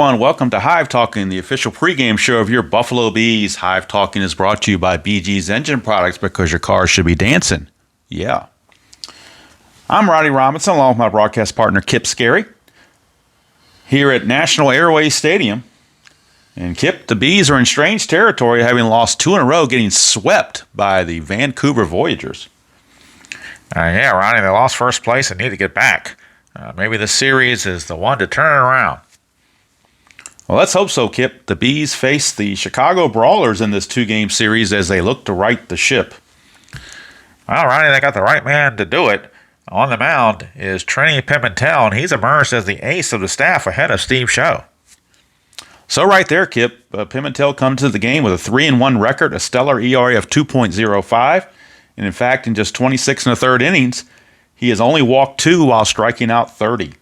everyone. Welcome to Hive Talking, the official pregame show of your Buffalo Bees. Hive Talking is brought to you by BG's Engine Products because your car should be dancing. Yeah. I'm Roddy Robinson, along with my broadcast partner, Kip Scarry, here at National Airways Stadium. And Kip, the Bees are in strange territory, having lost 2 in a row, getting swept by the Vancouver Voyagers. Yeah, Ronnie, they lost first place and need to get back. Maybe the series is the one to turn it around. Well, let's hope so, Kip. The Bees face the Chicago Brawlers in this 2-game series as they look to right the ship. Well, Ronnie, they got the right man to do it. On the mound is Trini Pimentel, and he's emerged as the ace of the staff ahead of Steve Show. So right there, Kip, Pimentel comes to the game with a 3-1 record, a stellar ERA of 2.05, and in fact, in just 26 and a third innings, he has only walked 2 while striking out 30.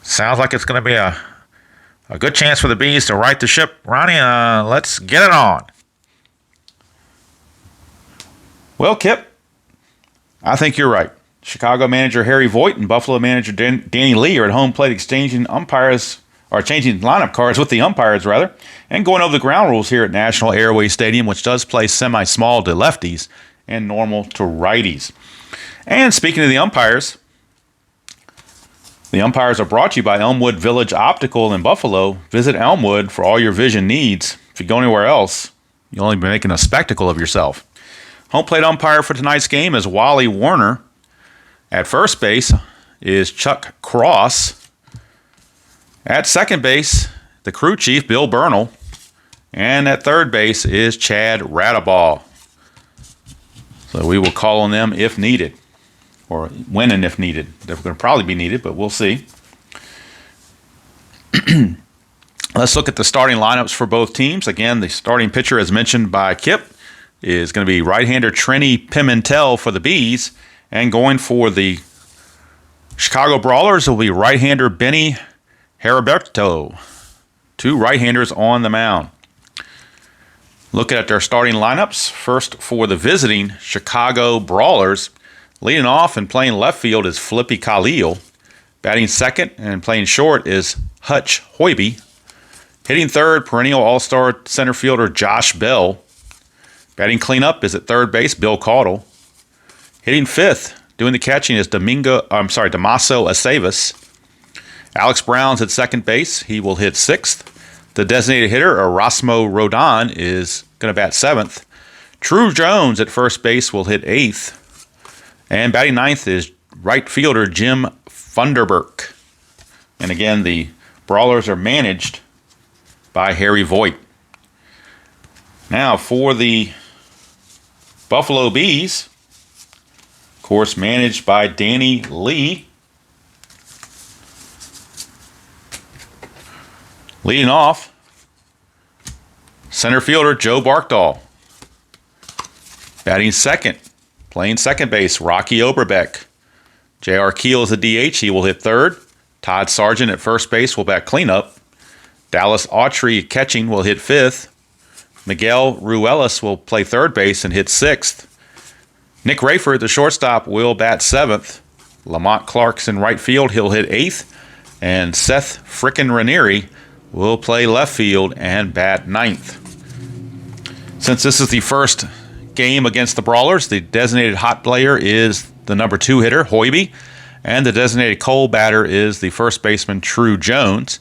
Sounds like it's going to be a good chance for the Bees to right the ship. Ronnie, let's get it on. Well, Kip, I think you're right. Chicago manager Harry Voigt and Buffalo manager Danny Lee are at home plate changing lineup cards with the umpires, and going over the ground rules here at National Airways Stadium, which does play semi-small to lefties and normal to righties. And speaking of the umpires are brought to you by Elmwood Village Optical in Buffalo. Visit Elmwood for all your vision needs. If you go anywhere else, you'll only be making a spectacle of yourself. Home plate umpire for tonight's game is Wally Warner. At first base is Chuck Cross. At second base, the crew chief, Bill Bernal. And at third base is Chad Radaball. So we will call on them if needed. Or when and if needed. They're going to probably be needed, but we'll see. Let's look at the starting lineups for both teams. Again, the starting pitcher, as mentioned by Kip, is going to be right-hander Trini Pimentel for the Bees. And going for the Chicago Brawlers will be right-hander Benny Heriberto. 2 right-handers on the mound. Looking at their starting lineups, first for the visiting Chicago Brawlers, leading off and playing left field is Flippy Khalil. Batting second and playing short is Hutch Hoiby. Hitting third, perennial all-star center fielder Josh Bell. Batting cleanup is at third base, Bill Caudle. Hitting fifth, doing the catching is Damaso Aceves. Alex Brown's at second base. He will hit sixth. The designated hitter, Erasmo Rodon, is going to bat seventh. True Jones at first base will hit eighth. And batting ninth is right fielder Jim Funderburk. And again, the Brawlers are managed by Harry Voigt. Now for the Buffalo Bees, of course, managed by Danny Lee. Leading off, center fielder Joe Barkdahl. Batting second, playing second base, Rocky Oberbeck. J.R. Keel is a DH. He will hit third. Todd Sargent at first base will bat cleanup. Dallas Autry catching will hit fifth. Miguel Ruelas will play third base and hit sixth. Nick Rayford, the shortstop, will bat seventh. Lamont Clark's in right field. He'll hit eighth. And Seth frickin' Ranieri will play left field and bat ninth. Since this is the first game against the Brawlers, the designated hot player is the number 2 hitter, Hoiby, and the designated cold batter is the first baseman, True Jones.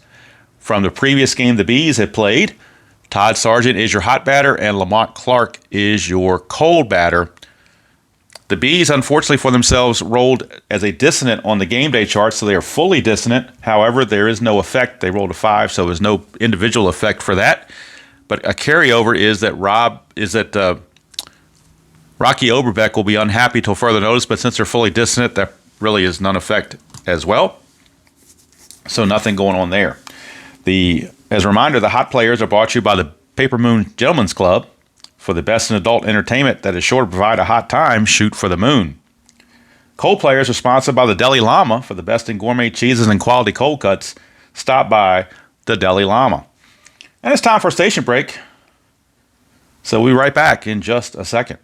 From the previous game the Bees had played, Todd Sargent is your hot batter and Lamont Clark is your cold batter. The Bees, unfortunately for themselves, rolled as a dissonant on the game day chart, so they are fully dissonant. However, there is no effect. They rolled a 5, so there's no individual effect for that. But a carryover is that Rocky Oberbeck will be unhappy till further notice, but since they're fully dissonant, that really is none effect as well. So nothing going on there. As a reminder, the hot players are brought to you by the Paper Moon Gentlemen's Club. For the best in adult entertainment that is sure to provide a hot time, shoot for the moon. Cold players are sponsored by the Deli Llama. For the best in gourmet cheeses and quality cold cuts, stop by the Deli Llama. And it's time for a station break. So we'll be right back in just a second.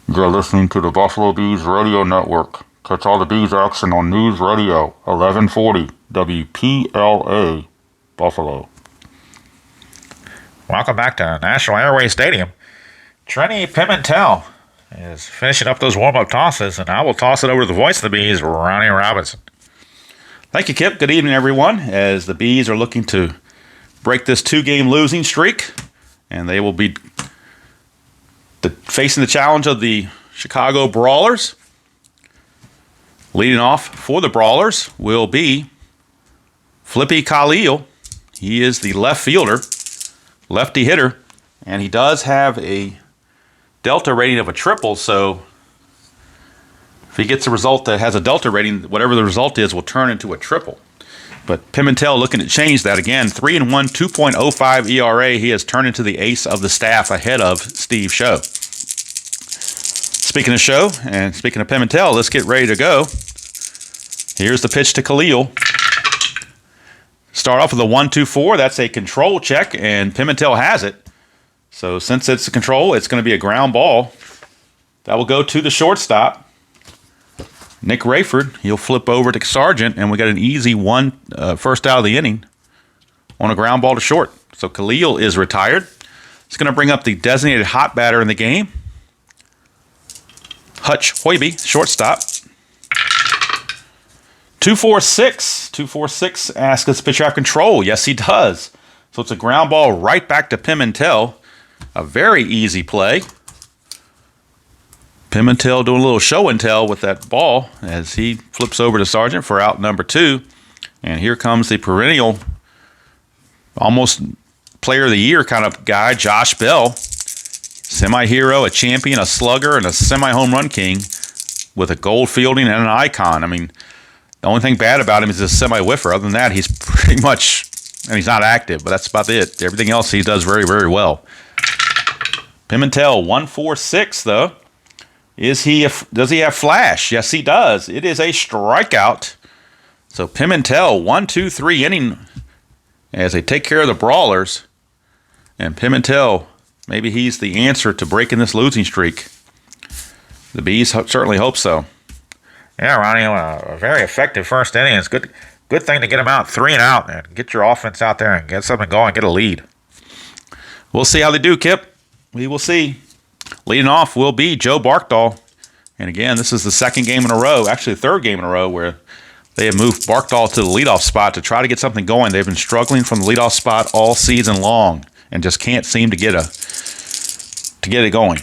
You're listening to the Buffalo Bees Radio Network, Catch all the Bees action on News Radio 1140 WPLA Buffalo. Welcome back to National Airways Stadium. Trenny Pimentel is finishing up those warm-up tosses, and I will toss it over to the voice of the Bees, Ronnie Robinson. Thank you, Kip. Good evening, everyone. As the Bees are looking to break this 2-game losing streak, and they will be facing the challenge of the Chicago Brawlers. Leading off for the Brawlers will be Flippy Khalil. He is the left fielder, lefty hitter, and he does have a delta rating of a triple, so if he gets a result that has a delta rating, whatever the result is will turn into a triple. But Pimentel looking to change that again. 3-1, 2.05 ERA. He has turned into the ace of the staff ahead of Steve Show. Speaking of Show and speaking of Pimentel, let's get ready to go. Here's the pitch to Khalil. Start off with a 1-2-4. That's a control check, and Pimentel has it. So since it's a control, it's going to be a ground ball. That will go to the shortstop, Nick Rayford. He'll flip over to Sargent, and we got an easy first out of the inning on a ground ball to short. So Khalil is retired. It's going to bring up the designated hot batter in the game, Hutch Hoiby, shortstop. 2-4-6. 2-4-6 asks us pitcher have control. Yes, he does. So it's a ground ball right back to Pimentel. A very easy play. Pimentel doing a little show and tell with that ball as he flips over to Sargent for out number 2. And here comes the perennial, almost player of the year kind of guy, Josh Bell. Semi-hero, a champion, a slugger, and a semi-home run king with a gold fielding and an icon. I mean, the only thing bad about him is his semi-whiffer. Other than that, he's pretty much, and he's not active, but that's about it. Everything else he does very, very well. Pimentel, 1-4-6, though. Does he have flash? Yes, he does. It is a strikeout. So Pimentel, 1-2-3 inning as they take care of the Brawlers. And Pimentel, maybe he's the answer to breaking this losing streak. The Bees certainly hope so. Yeah, Ronnie, a very effective first inning. It's good thing to get them out 3 and out and get your offense out there and get something going, get a lead. We'll see how they do, Kip. We will see. Leading off will be Joe Barkdahl. And again, this is the second game in a row, actually the third game in a row, where they have moved Barkdahl to the leadoff spot to try to get something going. They've been struggling from the leadoff spot all season long and just can't seem to get it going.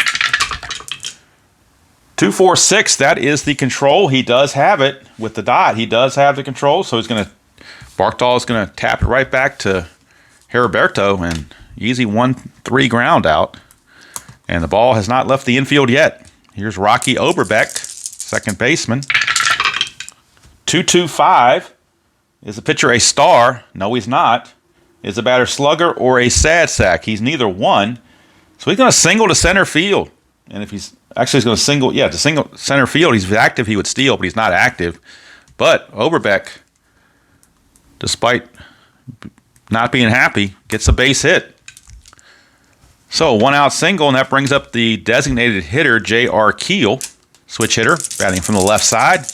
2-4-6, that is the control. He does have it with the dot. He does have the control, so Barkdahl is going to tap it right back to Heriberto, and easy 1-3 ground out. And the ball has not left the infield yet. Here's Rocky Oberbeck, second baseman. 2-2-5. Is the pitcher a star? No, he's not. Is the batter slugger or a sad sack? He's neither one. So he's going to single to center field. And if he's actually going to single center field, he's active, he would steal, but he's not active. But Oberbeck, despite not being happy, gets a base hit. So 1-out single, and that brings up the designated hitter, J.R. Keel, switch hitter, batting from the left side.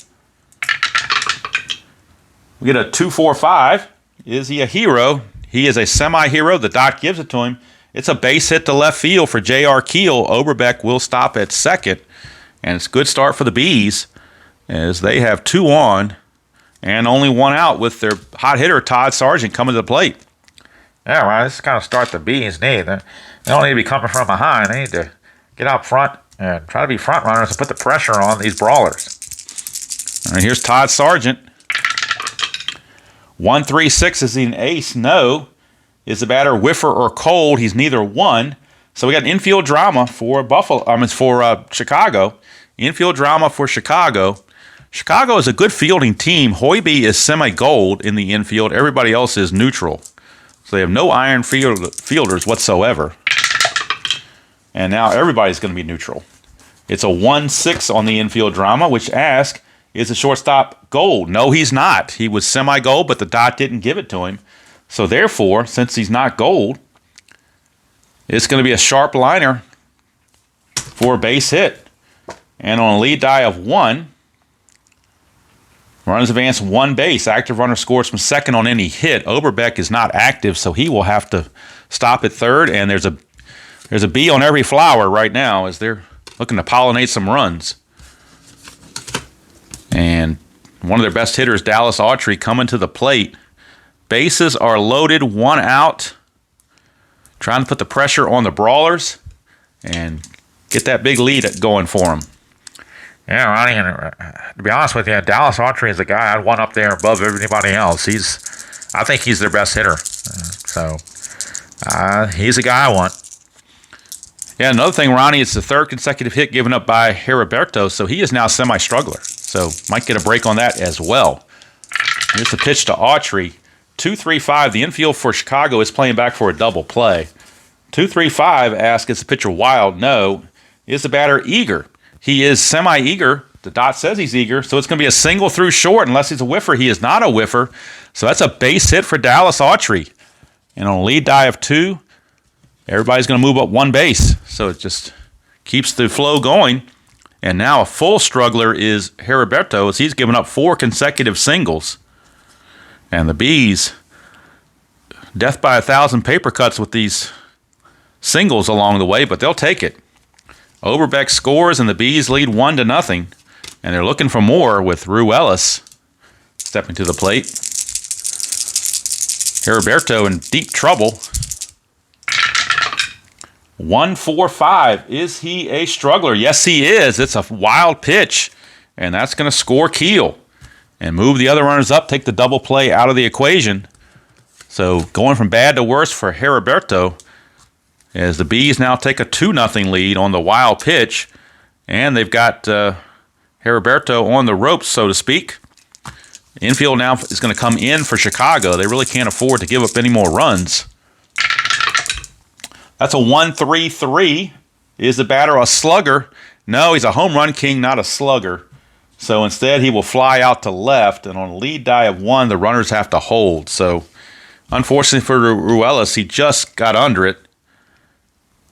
We get a 2-4-5. Is he a hero? He is a semi-hero. The dot gives it to him. It's a base hit to left field for J.R. Keel. Oberbeck will stop at second, and it's a good start for the Bees as they have 2 on and only 1 out with their hot hitter, Todd Sargent, coming to the plate. Yeah, right. This is kind of start the Bees need. They don't need to be coming from behind. They need to get out front and try to be front runners and put the pressure on these Brawlers. All right, here's Todd Sargent. 1-3-6 is he an ace? No. Is the batter whiffer or cold? He's neither one. So we got infield drama for Chicago. Infield drama for Chicago. Chicago is a good fielding team. Hoiby is semi-gold in the infield. Everybody else is neutral. So they have no iron fielders whatsoever. And now everybody's going to be neutral. It's a 1-6 on the infield drama, which asks, is the shortstop gold? No, he's not. He was semi-gold, but the dot didn't give it to him. So therefore, since he's not gold, it's going to be a sharp liner for a base hit. And on a lead die of 1, Runners advance one base. Active runner scores from second on any hit. Overbeck is not active, so he will have to stop at third. And there's a bee on every flower right now as they're looking to pollinate some runs. And one of their best hitters, Dallas Autry, coming to the plate. Bases are loaded, one out. Trying to put the pressure on the Brawlers and get that big lead going for them. Yeah, Ronnie, and to be honest with you, Dallas Autry is the guy I'd want up there above everybody else. I think he's their best hitter. He's the guy I want. Yeah, another thing, Ronnie, it's the third consecutive hit given up by Heriberto, so he is now semi-struggler. So might get a break on that as well. Here's the pitch to Autry. 2-3-5. The infield for Chicago is playing back for a double play. 2-3-5 asks, is the pitcher wild? No. Is the batter eager? He is semi-eager. The dot says he's eager, so it's going to be a single through short unless he's a whiffer. He is not a whiffer, so that's a base hit for Dallas Autry. And on a lead die of 2, everybody's going to move up one base, so it just keeps the flow going. And now a full struggler is Heriberto as he's given up 4 consecutive singles. And the Bees, death by 1,000 paper cuts with these singles along the way, but they'll take it. Overbeck scores, and the Bees lead 1-0. And they're looking for more with Ruelas stepping to the plate. Heriberto in deep trouble. 1-4-5. Is he a struggler? Yes, he is. It's a wild pitch, and that's going to score Keel and move the other runners up, take the double play out of the equation. So going from bad to worse for Heriberto as the Bees now take a 2-0 lead on the wild pitch, and they've got Heriberto on the ropes, so to speak. Infield now is going to come in for Chicago. They really can't afford to give up any more runs. That's a 1-3-3. Is the batter a slugger? No, he's a home run king, not a slugger. So instead, he will fly out to left, and on a lead die of 1, the runners have to hold. So unfortunately for Ruelas, he just got under it,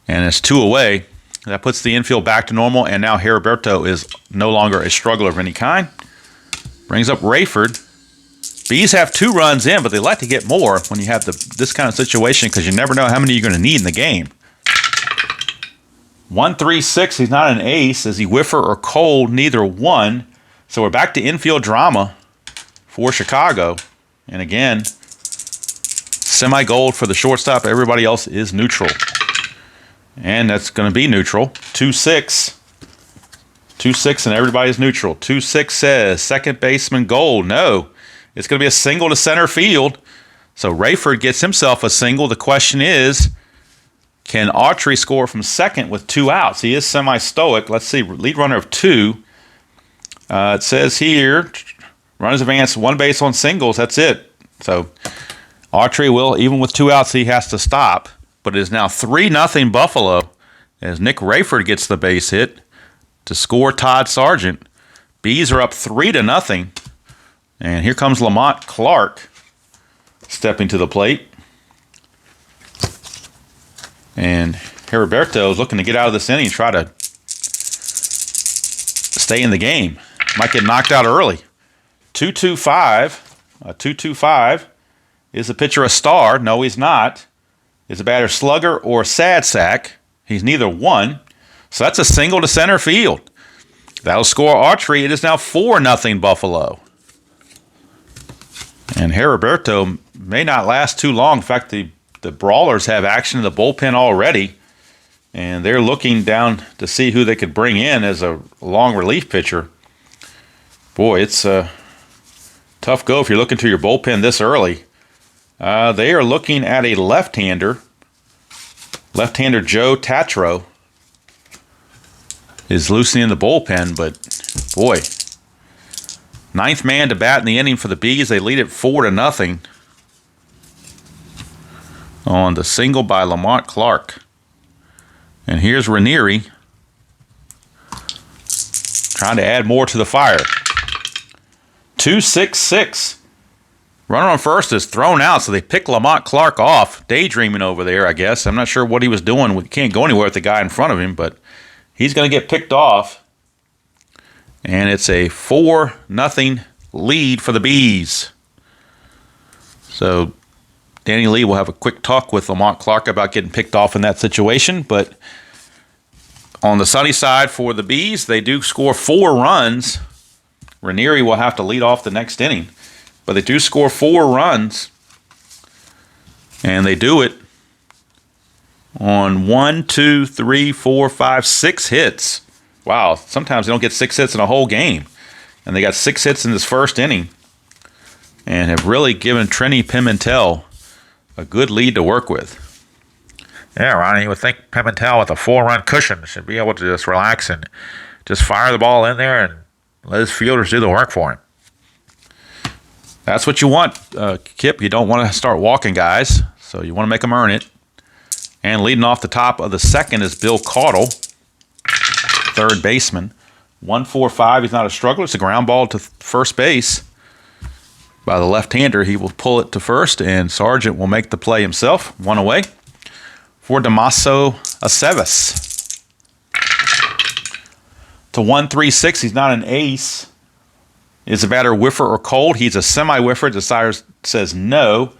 and it's 2 away. That puts the infield back to normal, and now Heriberto is no longer a struggler of any kind. Brings up Rayford. Bees have 2 runs in, but they like to get more when you have this kind of situation because you never know how many you're going to need in the game. 1-3-6. He's not an ace. Is he whiffer or cold? Neither one. So we're back to infield drama for Chicago. And again, semi-gold for the shortstop. Everybody else is neutral. And that's going to be neutral. 2-6. 2-6 and everybody's neutral. 2-6 says second baseman gold. No. It's going to be a single to center field. So Rayford gets himself a single. The question is, can Autry score from second with 2 outs? He is semi-stoic. Let's see. Lead runner of 2. It says here, runners advance 1 base on singles. That's it. So Autry will, even with 2 outs, he has to stop. But it is now 3-0 Buffalo as Nick Rayford gets the base hit to score Todd Sargent. Bees are up 3-0. And here comes Lamont Clark stepping to the plate. And Heriberto is looking to get out of this inning and try to stay in the game. Might get knocked out early. 2-2-5. 2-2-5. Is the pitcher a star? No, he's not. Is the batter slugger or sad sack? He's neither one. So that's a single to center field. That'll score Autry. It is now 4-0 Buffalo. And Heriberto may not last too long. In fact, the Brawlers have action in the bullpen already, and they're looking down to see who they could bring in as a long relief pitcher. Boy, it's a tough go if you're looking to your bullpen this early. They are looking at a left-hander. Left-hander Joe Tatro is loosening the bullpen, but boy, 9th man to bat in the inning for the Bees. They lead it 4-0 on the single by Lamont Clark. And here's Ranieri trying to add more to the fire. 2-6-6. Runner on first is thrown out, so they pick Lamont Clark off, daydreaming over there, I guess. I'm not sure what he was doing. We can't go anywhere with the guy in front of him, but he's going to get picked off. And it's a 4-0 lead for the Bees. So Danny Lee will have a quick talk with Lamont Clark about getting picked off in that situation. But on the sunny side for the Bees, they do score 4 runs. Ranieri will have to lead off the next inning. But they do score 4 runs. And they do it on 1, 2, 3, 4, 5, 6 hits. Wow, sometimes they don't get 6 hits in a whole game. And they got 6 hits in this first inning. And have really given Trini Pimentel a good lead to work with. Yeah, Ronnie, you would think Pimentel with a 4-run cushion should be able to just relax and just fire the ball in there and let his fielders do the work for him. That's what you want, Kip. You don't want to start walking guys, so you want to make them earn it. And leading off the top of the second is Bill Caudle, third baseman. 1-4-5. He's not a struggler. It's a ground ball to first base by the left-hander. He will pull it to first, and Sargent will make the play himself. 1 away for Damaso Aceves. To 1-3-6. He's not an ace. Is the batter whiffer or cold? He's a semi-whiffer. Desire says no.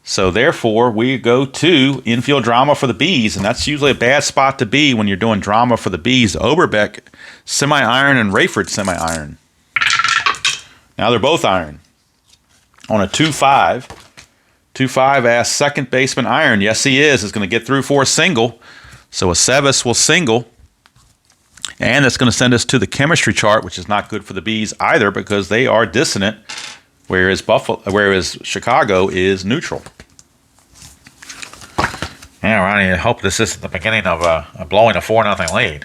So therefore, we go to infield drama for the Bees, and that's usually a bad spot to be when you're doing drama for the Bees. Oberbeck, semi-iron, and Rayford, semi-iron. Now they're both iron. On a 2-5. 2-5 asks second baseman iron. Yes, he is. Is going to get through for a single. So Aceves will single. And that's going to send us to the chemistry chart, which is not good for the Bees either because they are dissonant, whereas Chicago is neutral. Yeah, Ronnie, I hope this isn't the beginning of blowing a 4-0 lead.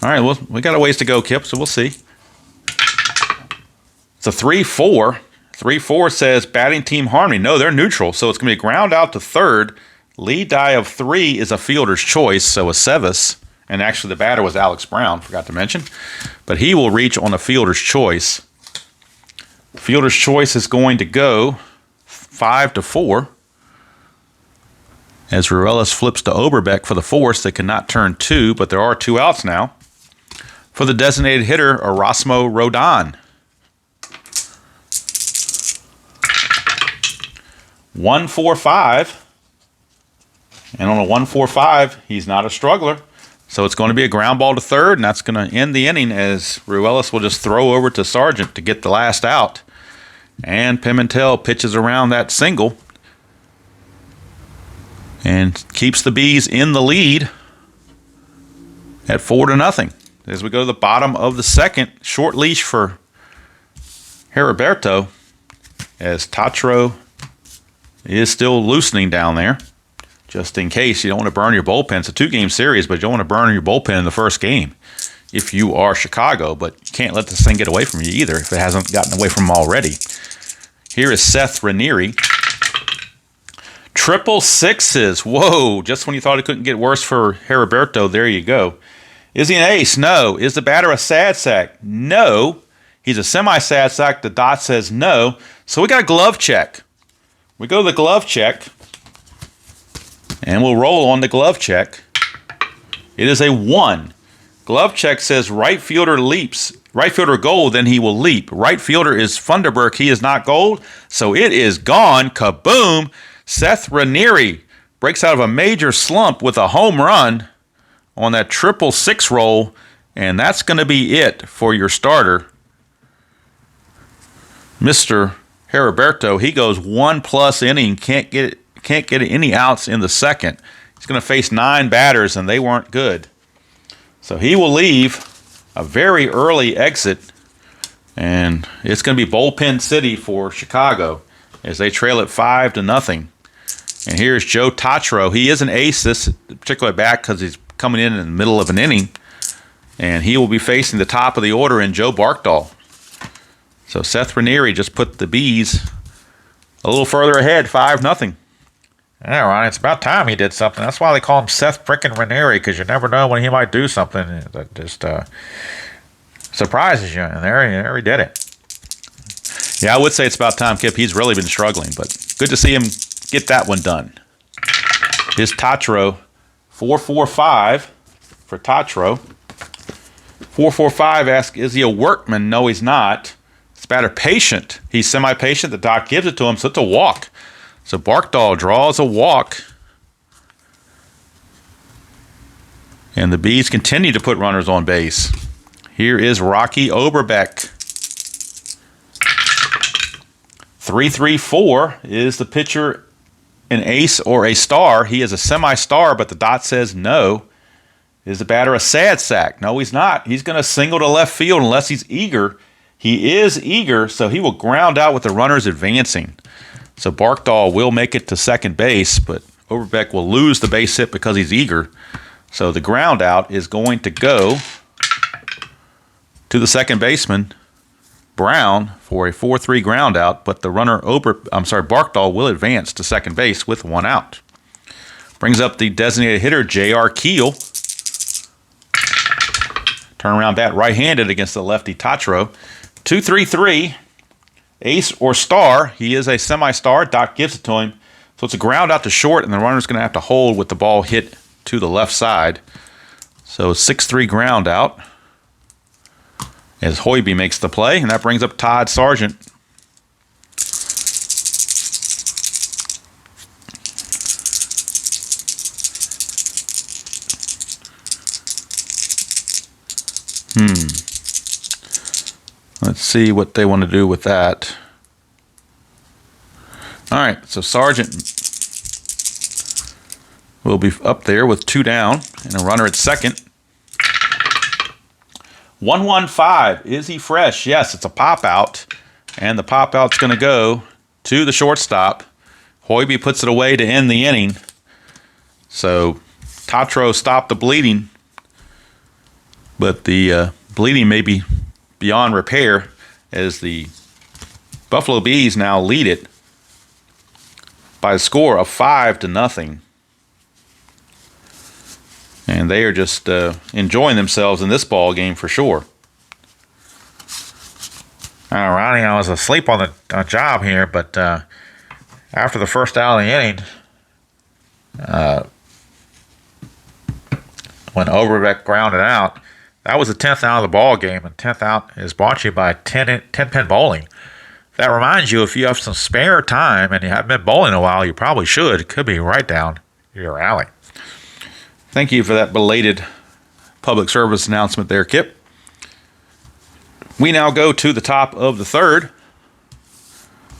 All right, well, we got a ways to go, Kip, so we'll see. It's a 3-4. 3-4 says batting team harmony. No, they're neutral, so it's going to be ground out to third. Lead die of 3 is a fielder's choice, so Aceves, and actually the batter was Alex Brown, forgot to mention, but he will reach on a fielder's choice. Fielder's choice is going to go 5-4. As Ruelas flips to Oberbeck for the force, they cannot turn 2, but there are 2 outs now. For the designated hitter, Erasmo Rodon. 1-4-5. And on a 1-4-5, he's not a struggler. So it's going to be a ground ball to third, and that's going to end the inning as Ruelas will just throw over to Sargent to get the last out. And Pimentel pitches around that single and keeps the Bees in the lead at 4-0. As we go to the bottom of the second, short leash for Heriberto as Tatro is still loosening down there. Just in case you don't want to burn your bullpen. It's a 2-game series, but you don't want to burn your bullpen in the first game if you are Chicago. But you can't let this thing get away from you either if it hasn't gotten away from them already. Here is Seth Ranieri. 666s. Whoa, just when you thought it couldn't get worse for Heriberto, there you go. Is he an ace? No. Is the batter a sad sack? No. He's a semi-sad sack. The dot says no. So we got a glove check. We go to the glove check. And we'll roll on the glove check. It is a 1. Glove check says right fielder leaps. Right fielder gold, then he will leap. Right fielder is Funderburk. He is not gold. So it is gone. Kaboom. Seth Ranieri breaks out of a major slump with a home run on that 666 roll. And that's going to be it for your starter, Mr. Heriberto. He goes 1+ inning. Can't get any outs in the second. He's going to face 9 batters, and they weren't good. So he will leave a very early exit, and it's going to be bullpen city for Chicago as they trail it 5-0. And here's Joe Tatro. He is an ace this particular bat because he's coming in the middle of an inning, and he will be facing the top of the order in Joe Barkdahl. So Seth Ranieri just put the Bees a little further ahead, 5-0. Yeah, Ronnie, it's about time he did something. That's why they call him Seth frickin' Ranieri, because you never know when he might do something that just surprises you. And there he did it. Yeah, I would say it's about time, Kip. He's really been struggling, but good to see him get that one done. Here's Tatro, 4-4-5 for Tatro. 4-4-5 asks, is he a workman? No, he's not. batter patient. He's semi-patient. The doc gives it to him, so it's a walk. So Barkdahl draws a walk. And the Bees continue to put runners on base. Here is Rocky Oberbeck. 3-3-4 is the pitcher an ace or a star? He is a semi-star, but the dot says no. Is the batter a sad sack? No, he's not. He's going to single to left field unless he's eager. He is eager, so he will ground out with the runners advancing. So Barkdahl will make it to second base, but Oberbeck will lose the base hit because he's eager. So the ground out is going to go to the second baseman, Brown, for a 4-3 ground out, but the runner Barkdahl will advance to second base with one out. Brings up the designated hitter, J.R. Keel. Turnaround bat right-handed against the lefty Tatro. 2-3-3, ace or star. He is a semi-star. Doc gives it to him. So it's a ground out to short, and the runner's going to have to hold with the ball hit to the left side. So 6-3 ground out as Hoiby makes the play, and that brings up Todd Sargent. Let's see what they want to do with that. All right, so Sargent will be up there with 2 down and a runner at second. 1-1-5. Is he fresh? Yes, it's a pop out, and the pop out's going to go to the shortstop. Hoiby puts it away to end the inning. So Tatro stopped the bleeding, but the bleeding may be beyond repair as the Buffalo Bees now lead it by a score of 5-0. And they are just enjoying themselves in this ball game for sure. Ronnie, I was asleep on the job here, but after the first out of the inning, when Oberbeck grounded out, that was the 10th out of the ball game, and 10th out is brought to you by 10-pin bowling. That reminds you, if you have some spare time and you haven't been bowling in a while, you probably should. It could be right down your alley. Thank you for that belated public service announcement there, Kip. We now go to the top of the third.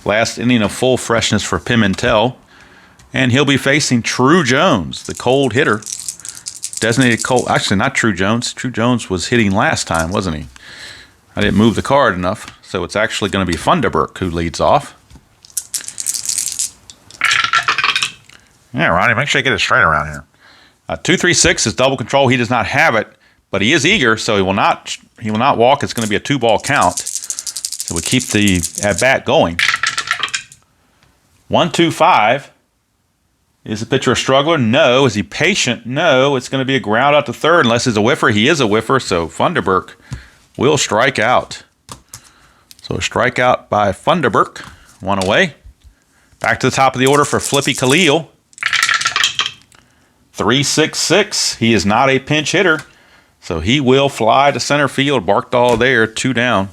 Last inning of full freshness for Pimentel. And he'll be facing True Jones, the cold hitter. Designated cold. Actually, not True Jones. True Jones was hitting last time, wasn't he? I didn't move the card enough. So it's actually going to be Funderburk who leads off. Yeah, Ronnie, make sure you get it straight around here. 2-3-6 is double control. He does not have it, but he is eager, so he will not walk. It's going to be a 2-ball count. So we keep the at bat going. 1-2-5. Is the pitcher a struggler? No. Is he patient? No. It's going to be a ground out to third unless he's a whiffer. He is a whiffer, so Funderburk will strike out. So a strikeout by Funderburk. One away. Back to the top of the order for Flippy Khalil. 3-6-6. He is not a pinch hitter, so he will fly to center field. Barkdahl there, 2 down.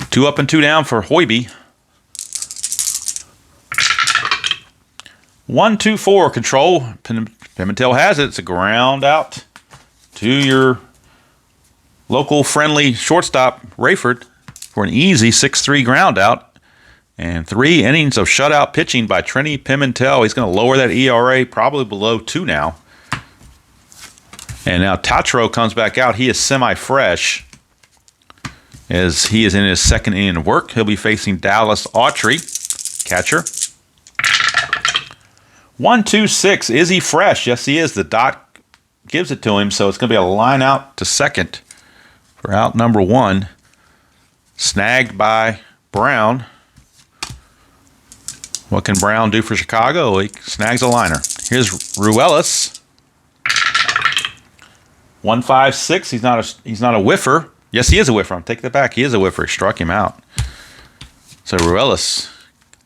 2 up and 2 down for Hoiby. 1-2-4 control. Pimentel has it. It's a ground out to your local friendly shortstop, Rayford, for an easy 6-3 ground out. And 3 innings of shutout pitching by Trini Pimentel. He's going to lower that ERA probably below 2 now. And now Tatro comes back out. He is semi-fresh as he is in his second inning of work. He'll be facing Dallas Autry, catcher. 1-2-6. Is he fresh? Yes, he is. The dot gives it to him, so it's going to be a line out to second for out number 1. Snagged by Brown. What can Brown do for Chicago? He snags a liner. Here's Ruelas. 1-5-6. He's not a whiffer. Yes, he is a whiffer. I'm taking that back. He is a whiffer. He struck him out. So Ruelas,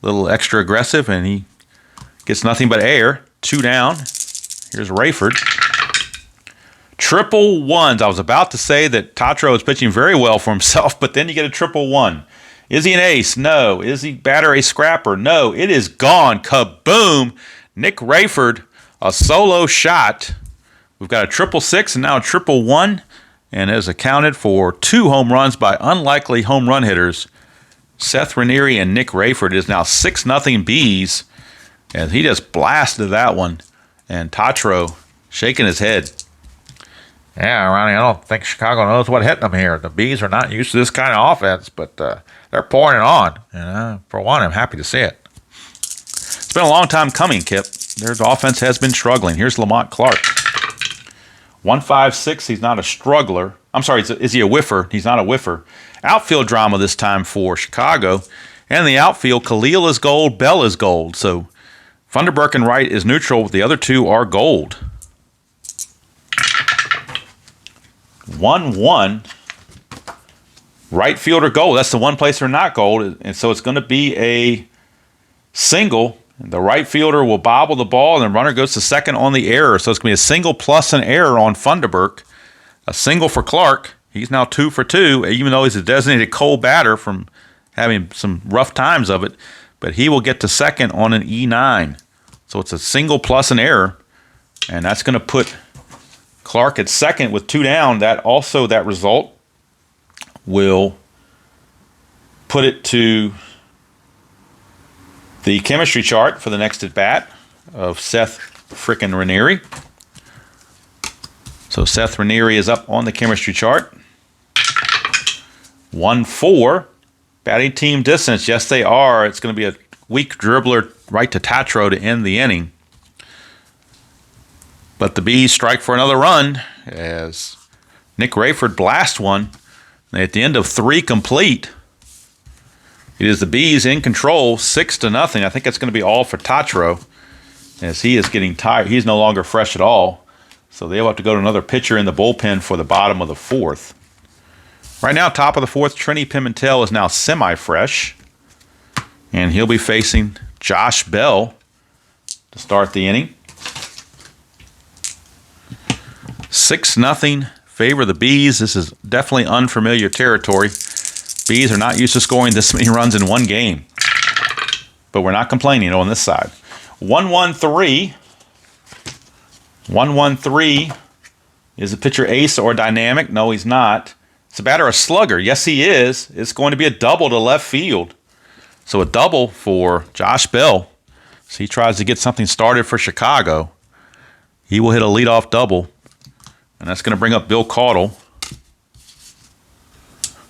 a little extra aggressive, and he gets nothing but air. 2 down. Here's Rayford. Triple ones. I was about to say that Tatro is pitching very well for himself, but then you get a triple one. Is he an ace? No. Is he batter a scrapper? No. It is gone. Kaboom. Nick Rayford, a solo shot. We've got a triple six and now a triple one, and has accounted for 2 home runs by unlikely home run hitters. Seth Ranieri and Nick Rayford. Is now 6-0 Bees, and he just blasted that one. And Tatro shaking his head. Yeah, Ronnie, I don't think Chicago knows what hit them here. The Bees are not used to this kind of offense, but they're pouring it on. And for one, I'm happy to see it. It's been a long time coming, Kip. Their offense has been struggling. Here's Lamont Clark. 156, he's not a struggler. I'm sorry, is he a whiffer? He's not a whiffer. Outfield drama this time for Chicago. And the outfield, Khalil is gold, Bell is gold. So Funderburk and Wright is neutral. The other 2 are gold. 1-1. Right fielder gold. That's the one place they're not gold. And so it's going to be a single. The right fielder will bobble the ball, and the runner goes to second on the error. So it's going to be a single plus an error on Funderburk. A single for Clark. He's now 2 for 2, even though he's a designated cold batter from having some rough times of it. But he will get to second on an E9. So it's a single plus an error, and that's going to put Clark at second with 2 down. That result will put it to the chemistry chart for the next at bat of Seth frickin' Ranieri. So Seth Ranieri is up on the chemistry chart. 1-4. Batting team distance. Yes, they are. It's going to be a weak dribbler right to Tatro to end the inning. But the Bees strike for another run as Nick Rayford blasts one. At the end of 3 complete, it is the Bees in control, 6-0. I think that's going to be all for Tatro, as he is getting tired. He's no longer fresh at all. So they'll have to go to another pitcher in the bullpen for the bottom of the 4th. Right now, top of the 4th, Trini Pimentel is now semi-fresh. And he'll be facing Josh Bell to start the inning. 6-0 favor the Bees. This is definitely unfamiliar territory. Bees are not used to scoring this many runs in one game. But we're not complaining on this side. 1-1-3. 1-1-3. Is the pitcher ace or dynamic? No, he's not. Is the batter a slugger? Yes, he is. It's going to be a double to left field. So a double for Josh Bell. So he tries to get something started for Chicago. He will hit a leadoff double. And that's going to bring up Bill Caudle,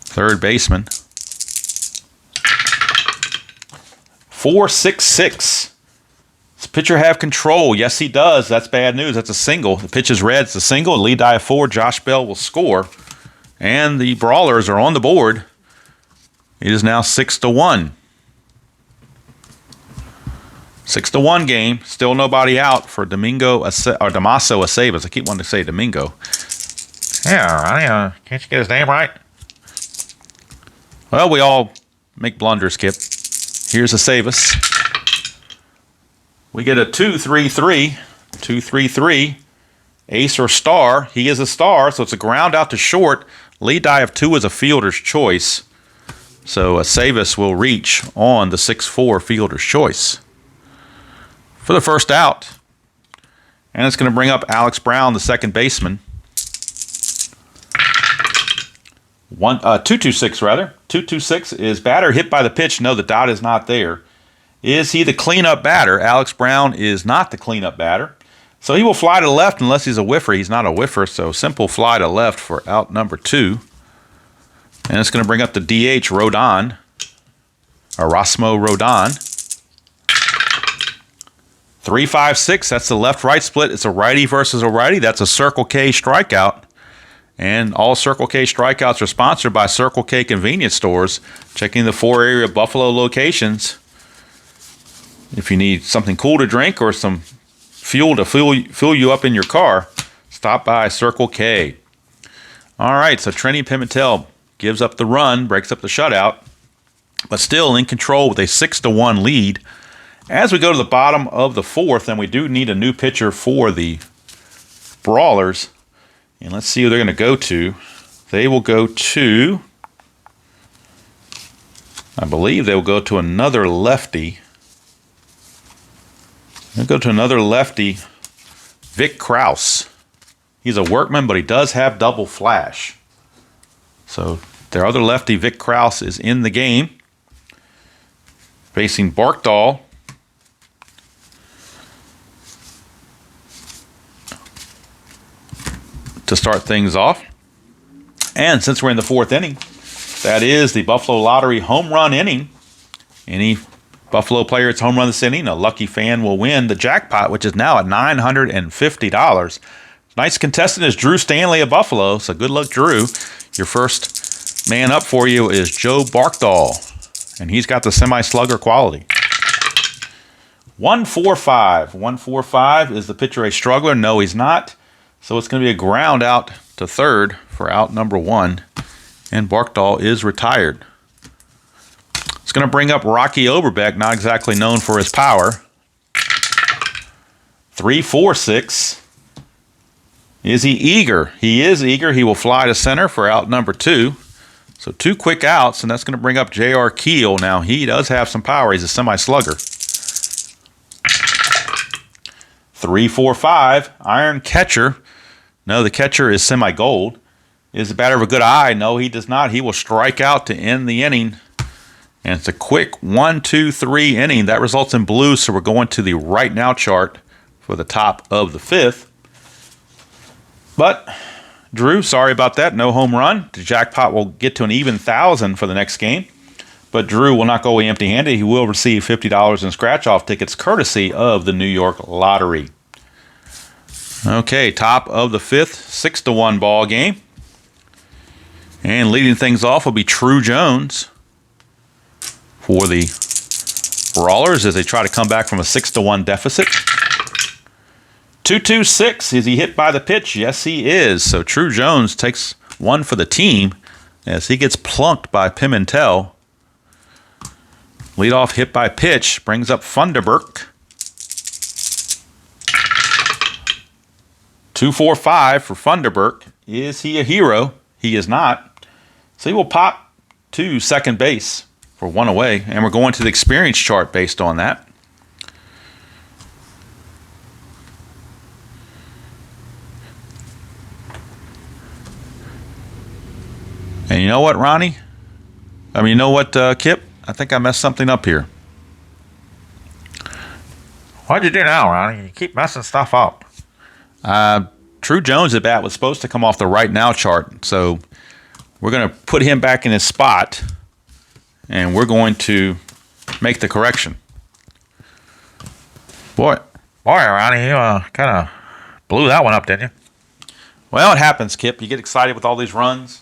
third baseman. 4-6-6. Does the pitcher have control? Yes, he does. That's bad news. That's a single. The pitch is red. It's a single. Lead die of 4. Josh Bell will score. And the Brawlers are on the board. It is now 6-1. 6-1 game. Still nobody out for Damaso Aceves. I keep wanting to say Domingo. Yeah, Ronnie, can't you get his name right? Well, we all make blunders, Kip. Here's Aceves. We get a 2-3-3. 2-3-3. Ace or star. He is a star, so it's a ground out to short. Lead die of 2 is a fielder's choice. So Aceves will reach on the 6-4 fielder's choice for the first out. And it's going to bring up Alex Brown, the second baseman. 2-2-6 rather. 2-2-6 is batter hit by the pitch. No, the dot is not there. Is he the cleanup batter? Alex Brown is not the cleanup batter. So he will fly to left unless he's a whiffer. He's not a whiffer, so simple fly to left for out number 2. And it's going to bring up the DH Rodon, Erasmo Rodon. 3-5-6, that's the left-right split. It's a righty versus a righty. That's a Circle K strikeout. And all Circle K strikeouts are sponsored by Circle K convenience stores. Checking the 4 area Buffalo locations. If you need something cool to drink or some fuel to fuel you up in your car, stop by Circle K. All right, so Trini Pimentel gives up the run, breaks up the shutout, but still in control with a 6-1 lead. As we go to the bottom of the 4th, and we do need a new pitcher for the Brawlers, And let's see who they're going to go to. They will go to, I believe they will go to another lefty. They'll go to another lefty, Vic Krause. He's a workman, but he does have double flash. So their other lefty, Vic Krause, is in the game, facing Barkdahl. To start things off. And since we're in the fourth inning, that is the Buffalo Lottery home run inning. Any Buffalo player that's home run this inning, a lucky fan will win the jackpot, which is now at $950. Tonight's contestant is Drew Stanley of Buffalo, so good luck, Drew. Your first man up for you is Joe Barkdahl, and he's got the semi-slugger quality. 1-4-5. 1-4-5. Is the pitcher a struggler? No, he's not. So it's going to be a ground out to third for out number 1, and Barkdahl is retired. It's going to bring up Rocky Oberbeck, not exactly known for his power. 3-4-6. Is he eager? He is eager. He will fly to center for out number 2. So 2 quick outs, and that's going to bring up J.R. Keel. Now, he does have some power. He's a semi-slugger. 3-4-5. Iron catcher. No, the catcher is semi-gold. Is the batter of a good eye? No, he does not. He will strike out to end the inning. And it's a quick 1-2-3 inning. That results in blue, so we're going to the right now chart for the top of the 5th. But, Drew, sorry about that. No home run. The jackpot will get to an even 1,000 for the next game. But Drew will not go away empty-handed. He will receive $50 in scratch-off tickets courtesy of the New York Lottery. Okay, top of the 5th, 6-1 ball game. And leading things off will be True Jones for the Brawlers as they try to come back from a 6-1 deficit. 2-2-6. Is he hit by the pitch? Yes, he is. So True Jones takes one for the team as he gets plunked by Pimentel. Leadoff hit by pitch brings up Funderburk. 2-4-5 for Funderburk. Is he a hero? He is not. So he will pop to second base for 1 away. And we're going to the experience chart based on that. And you know what, Ronnie? You know what, Kip? I think I messed something up here. What'd you do now, Ronnie? You keep messing stuff up. True Jones at bat was supposed to come off the right now chart, so we're going to put him back in his spot, and we're going to make the correction. Boy, Ronnie, you kind of blew that one up, didn't you? Well, it happens, Kip. You get excited with all these runs,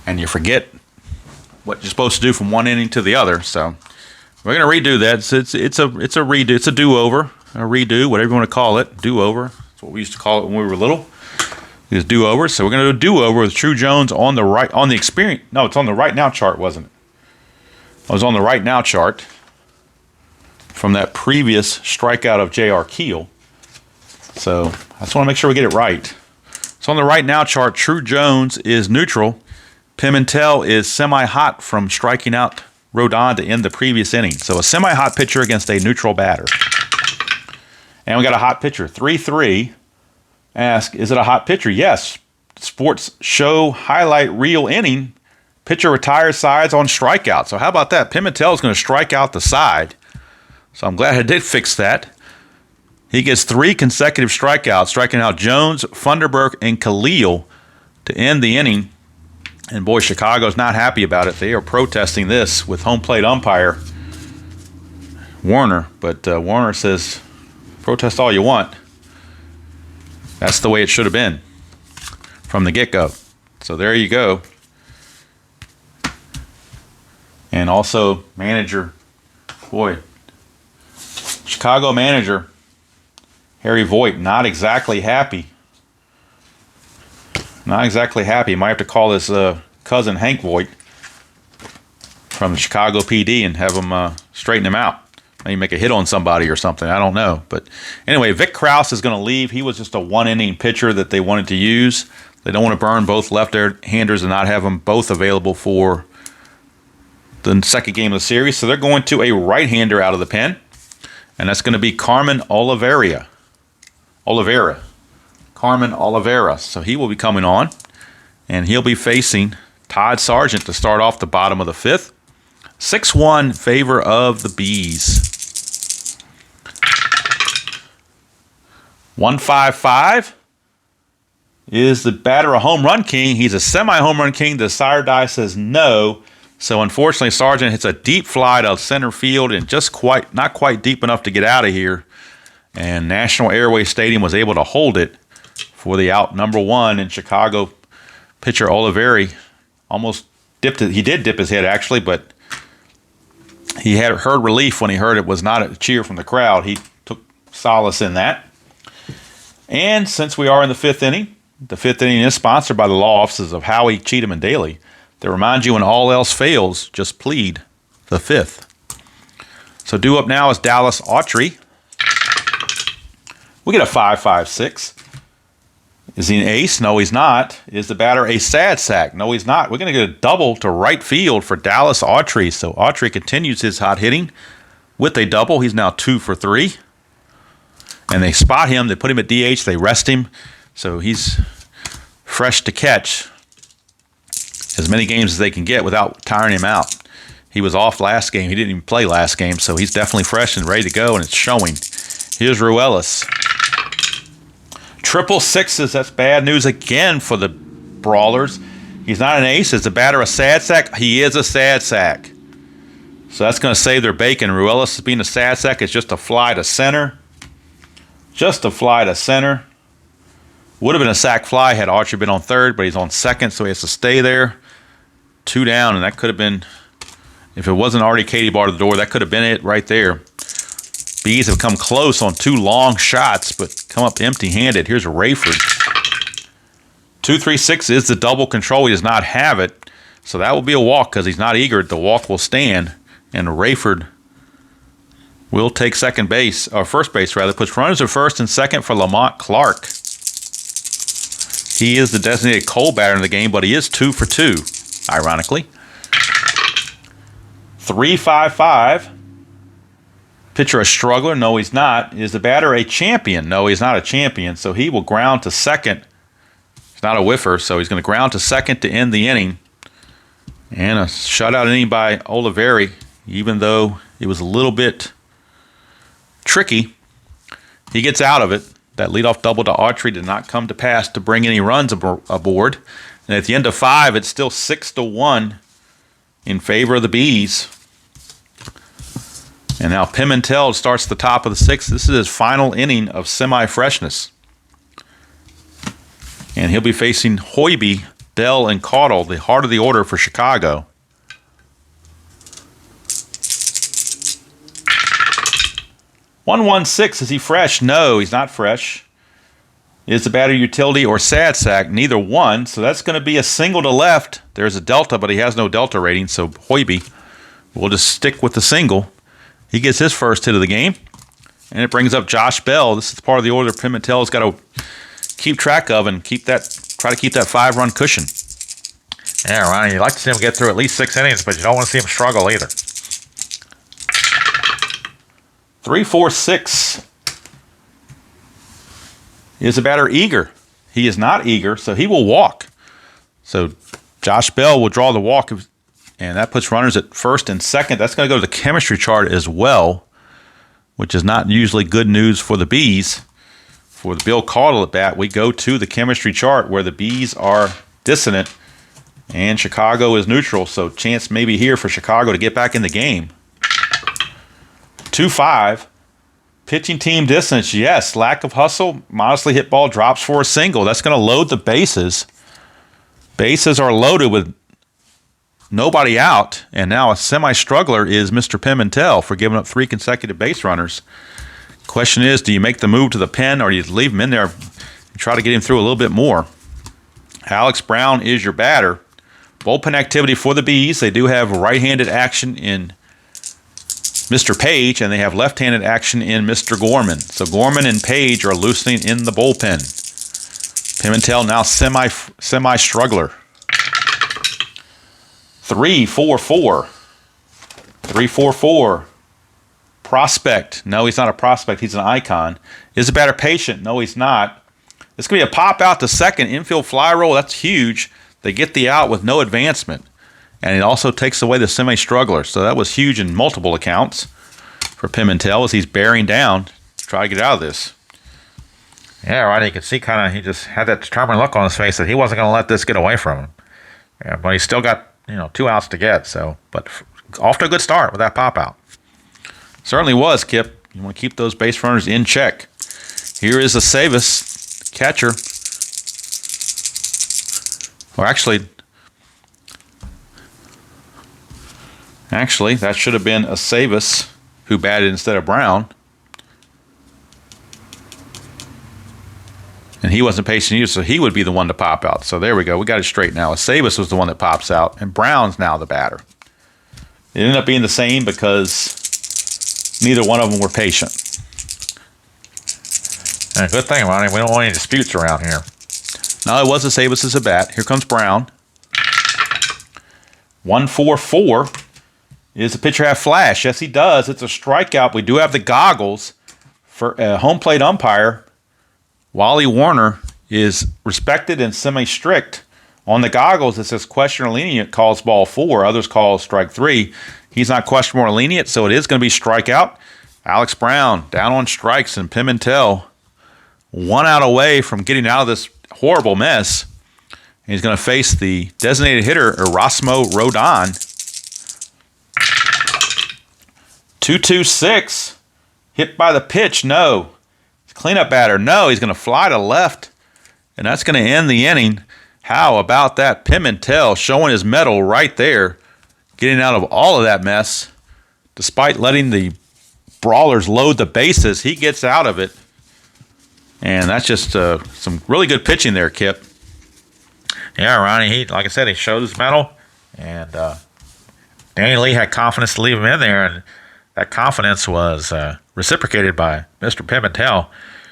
and you forget what you're supposed to do from one inning to the other. So we're going to redo that. It's a redo. It's a do-over. A redo, whatever you want to call it, do-over. That's what we used to call it when we were little. Is do-over. So we're going to do do-over with True Jones on the right, on the experience. No, it's on the right now chart, wasn't it? I was on the right now chart from that previous strikeout of J.R. Keel. So I just want to make sure we get it right. So on the right now chart, True Jones is neutral. Pimentel is semi-hot from striking out Rodon to end the previous inning. So a semi-hot pitcher against a neutral batter. And we got a hot pitcher. 3-3. Ask, is it a hot pitcher? Yes. Sports show highlight reel inning. Pitcher retires sides on strikeout. So how about that? Pimentel is going to strike out the side. So I'm glad I did fix that. He gets 3 consecutive strikeouts, striking out Jones, Funderburk, and Khalil to end the inning. And boy, Chicago's not happy about it. They are protesting this with home plate umpire Warner. But Warner says, protest all you want. That's the way it should have been from the get-go. So there you go. And also manager, Chicago manager Harry Voigt, not exactly happy. Not exactly happy. Might have to call his cousin Hank Voigt from the Chicago PD and have him straighten him out. maybe make a hit on somebody or something. I don't know. But anyway, Vic Krause is going to leave. He was just a one-inning pitcher that they wanted to use. They don't want to burn both left-handers and not have them both available for the second game of the series. So they're going to a right-hander out of the pen, and that's going to be Carmen Oliveira. Carmen Oliveira. So he will be coming on, and he'll be facing Todd Sargent to start off the bottom of the fifth. 6-1 favor of the Bees. 155 is the batter a home run king. He's a semi-home run king. The sire die says no. So unfortunately, Sargent hits a deep fly to center field and just not quite deep enough to get out of here. And National Airways Stadium was able to hold it for the out number one. And Chicago pitcher Oliveri almost dipped it. He did dip his head actually, but he had heard relief when he heard it was not a cheer from the crowd. He took solace in that. And since we are in the fifth inning is sponsored by the law offices of Howie, Cheatham, and Daly. That reminds you when all else fails, just plead the fifth. So due up now is Dallas Autry. We get a 5.56. Is he an ace? No, he's not. Is the batter a sad sack? No, he's not. We're going to get a double to right field for Dallas Autry. So Autry continues his hot hitting with a double. He's now 2 for 3. And they spot him. They put him at DH. They rest him. So he's fresh to catch as many games as they can get without tiring him out. He was off last game. He didn't even play last game, so he's definitely fresh and ready to go, and it's showing. Here's Ruelas. 666s, that's bad news again for the Brawlers. He's not an ace. Is the batter a sad sack? He is a sad sack. So that's going to save their bacon. Ruelas being a sad sack is just a fly to center. Just a fly to center. Would have been a sac fly had Archer been on third, but he's on second, so he has to stay there. 2 down, and that could have been, if it wasn't already Katie bar to the door, that could have been it right there. Bees have come close on 2 long shots, but come up empty-handed. Here's Rayford. 2-3-6 is the double control. He does not have it, so that will be a walk because he's not eager. The walk will stand, and Rayford will take second base, or first base rather, puts runners at first and second for Lamont Clark. He is the designated cold batter in the game, but he is 2 for 2, ironically. 3.55. Pitcher a struggler? No, he's not. Is the batter a champion? No, he's not a champion, so he will ground to second. He's not a whiffer, so he's going to ground to second to end the inning. And a shutout inning by Oliveri, even though it was a little bit tricky. He gets out of it. That leadoff double to Autry did not come to pass to bring any runs aboard. And at the end of 5, it's still 6-1 in favor of the Bees. And now Pimentel starts the top of the 6th. This is his final inning of semi-freshness. And he'll be facing Hoiby, Dell, and Caudle, the heart of the order for Chicago. (116) Is he fresh? No, he's not fresh. Is the batter utility or sad sack? Neither one. So that's going to be a single to left. There's a delta, but he has no delta rating. So Hoiby will just stick with the single. He gets his first hit of the game. And it brings up Josh Bell. This is part of the order Pimentel's got to keep track of and try to keep that 5-run cushion. Yeah, Ronnie, you'd like to see him get through at least 6 innings, but you don't want to see him struggle either. 3-4-6. Is the batter eager? He is not eager, so he will walk. So Josh Bell will draw the walk, and that puts runners at first and second. That's going to go to the chemistry chart as well, which is not usually good news for the Bees. For the Bill Caudle at bat, we go to the chemistry chart where the Bees are dissonant and Chicago is neutral, so chance maybe here for Chicago to get back in the game. 2-5. Pitching team distance, yes. Lack of hustle, modestly hit ball drops for a single. That's going to load the bases. Bases are loaded with nobody out, and now a semi-struggler is Mr. Pimentel for giving up 3 consecutive base runners. Question is, do you make the move to the pen or do you leave him in there and try to get him through a little bit more? Alex Brown is your batter. Bullpen activity for the Bees. They do have right-handed action in Mr. Page, and they have left-handed action in Mr. Gorman. So Gorman and Page are loosening in the bullpen. Pimentel now semi-struggler. 3-4-4. 3-4-4. Prospect. No, he's not a prospect. He's an icon. Is the batter patient? No, he's not. It's going to be a pop out to second. Infield fly roll. That's huge. They get the out with no advancement. And it also takes away the semi-struggler. So that was huge in multiple accounts for Pimentel as he's bearing down to try to get out of this. Yeah, right. You can see he just had that determined look on his face that he wasn't going to let this get away from him. Yeah, but he's still got 2 outs to get. So, but off to a good start with that pop out. Certainly was, Kip. You want to keep those base runners in check. Here is a Savas catcher. Or actually, that should have been a Savas who batted instead of Brown. And he wasn't patient either, so he would be the one to pop out. So there we go. We got it straight now. Savas was the one that pops out, and Brown's now the batter. It ended up being the same because neither one of them were patient. And good thing, Ronnie. We don't want any disputes around here. No, it was a Savas as a bat. Here comes Brown. 1-4-4. Does the pitcher have flash? Yes, he does. It's a strikeout. We do have the goggles for a home plate umpire. Wally Warner is respected and semi-strict. On the goggles, it says question or lenient, calls ball 4. Others call strike 3. He's not question or lenient, so it is going to be strikeout. Alex Brown down on strikes, and Pimentel 1 out away from getting out of this horrible mess. And he's going to face the designated hitter, Erasmo Rodon. 2-2-6. Hit by the pitch. No. Cleanup batter. No. He's going to fly to left. And that's going to end the inning. How about that? Pimentel showing his mettle right there. Getting out of all of that mess. Despite letting the Brawlers load the bases, he gets out of it. And that's just some really good pitching there, Kip. Yeah, Ronnie, like I said, he showed his mettle. And Danny Lee had confidence to leave him in there. And that confidence was reciprocated by Mr. Pimentel,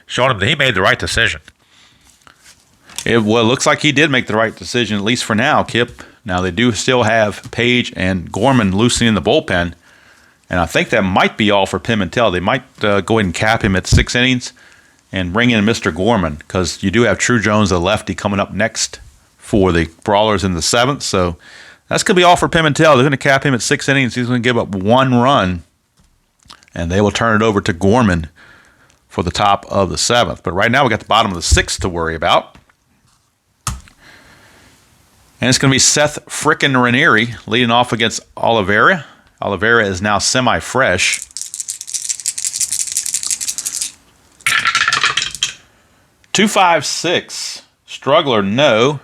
showing him that he made the right decision. It looks like he did make the right decision, at least for now, Kip. Now, they do still have Page and Gorman loosening the bullpen. And I think that might be all for Pimentel. They might go ahead and cap him at 6 innings and bring in Mr. Gorman, because you do have True Jones, the lefty, coming up next for the Brawlers in the 7th. So that's going to be all for Pimentel. They're going to cap him at 6 innings. He's going to give up 1 run, and they will turn it over to Gorman for the top of the 7th. But right now we got the bottom of the 6th to worry about. And it's going to be Seth frickin' Ranieri leading off against Oliveira. Oliveira is now semi-fresh. 2-5-6. Struggler, no.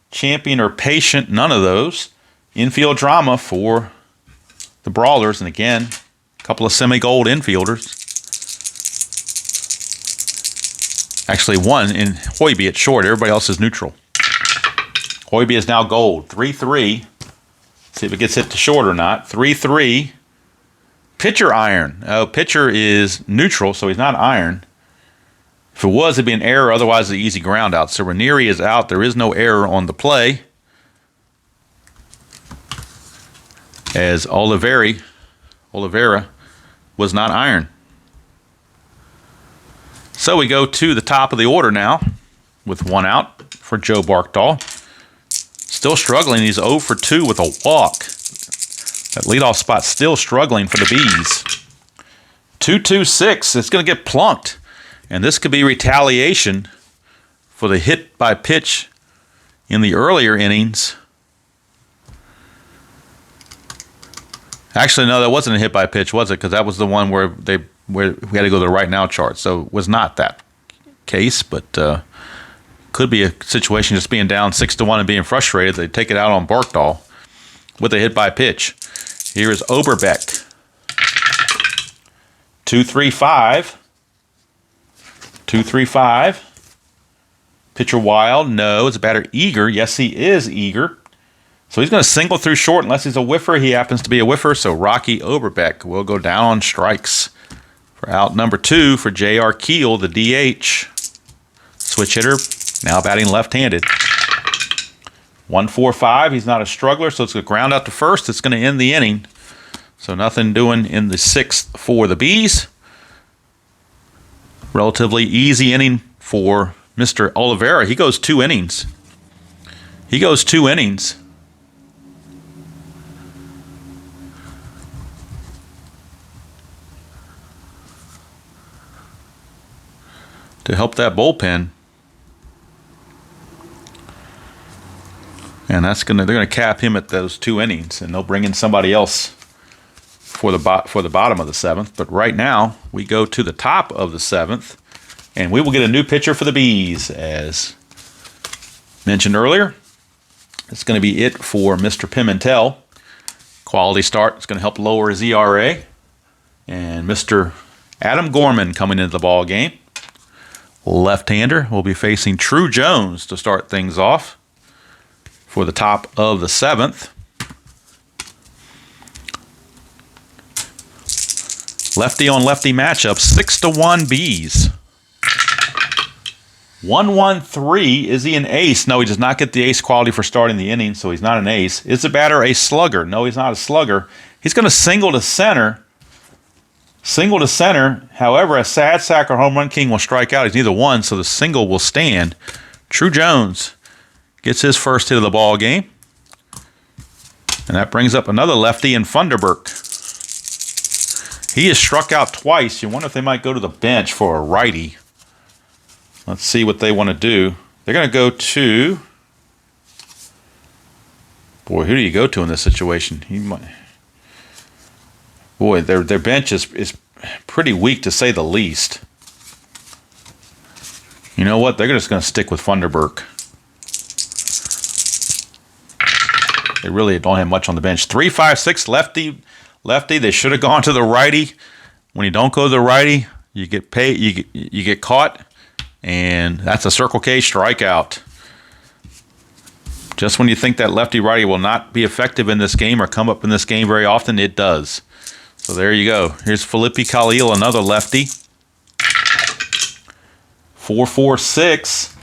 Champion or patient, none of those. Infield drama for the Brawlers. And again, a couple of semi-gold infielders. Actually, one in Hoiby at short. Everybody else is neutral. Hoiby is now gold. 3-3. See if it gets hit to short or not. 3-3. Pitcher iron. Oh, pitcher is neutral, so he's not iron. If it was, it'd be an error. Otherwise, the easy ground out. So Ranieri is out. There is no error on the play. As Oliveira was not iron. So we go to the top of the order now with 1 out for Joe Barkdahl. Still struggling. He's 0 for 2 with a walk. That leadoff spot still struggling for the Bees. 2-2-6. It's going to get plunked. And this could be retaliation for the hit by pitch in the earlier innings. Actually, no, that wasn't a hit by pitch, was it? Because that was the one where we had to go to the right now chart. So it was not that case, but could be a situation just being down 6-1 and being frustrated. They take it out on Barkdahl with a hit by pitch. Here is Oberbeck. 2-3-5. 2-3-5. Pitcher wild. No. Is the batter eager? Yes, he is eager. So he's going to single through short unless he's a whiffer. He happens to be a whiffer, so Rocky Oberbeck will go down on strikes for out number 2 for J.R. Keel, the DH. Switch hitter, now batting left-handed. 1-4-5. He's not a struggler, so it's going to ground out to first. It's going to end the inning. So nothing doing in the 6th for the Bees. Relatively easy inning for Mr. Oliveira. He goes 2 innings. He goes 2 innings. To help that bullpen. And they're gonna cap him at those 2 innings, and they'll bring in somebody else for the bottom of the 7th. But right now we go to the top of the 7th, and we will get a new pitcher for the Bees, as mentioned earlier. It's going to be it for Mr. Pimentel. Quality start. It's going to help lower his ERA. And Mr. Adam Gorman coming into the ball game. Left-hander will be facing True Jones to start things off for the top of the 7th. Lefty on lefty matchup, 6-1 Bees. 1-1-3. Is he an ace? No, he does not get the ace quality for starting the inning, so he's not an ace. Is the batter a slugger? No, he's not a slugger. He's going to single to center. Single to center. However, a sad sack or home run king will strike out. He's neither one, so the single will stand. True Jones gets his first hit of the ball game. And that brings up another lefty in Funderburk. He is struck out twice. You wonder if they might go to the bench for a righty. Let's see what they want to do. They're going to go to... Boy, who do you go to in this situation? Boy, their bench is pretty weak to say the least. You know what? They're just going to stick with Funderburk. They really don't have much on the bench. 3-5-6 lefty. They should have gone to the righty. When you don't go to the righty, you get paid. You get caught, and that's a Circle K strikeout. Just when you think that lefty-righty will not be effective in this game or come up in this game very often, it does. So there you go. Here's Felipe Khalil, another lefty. 4-4-6.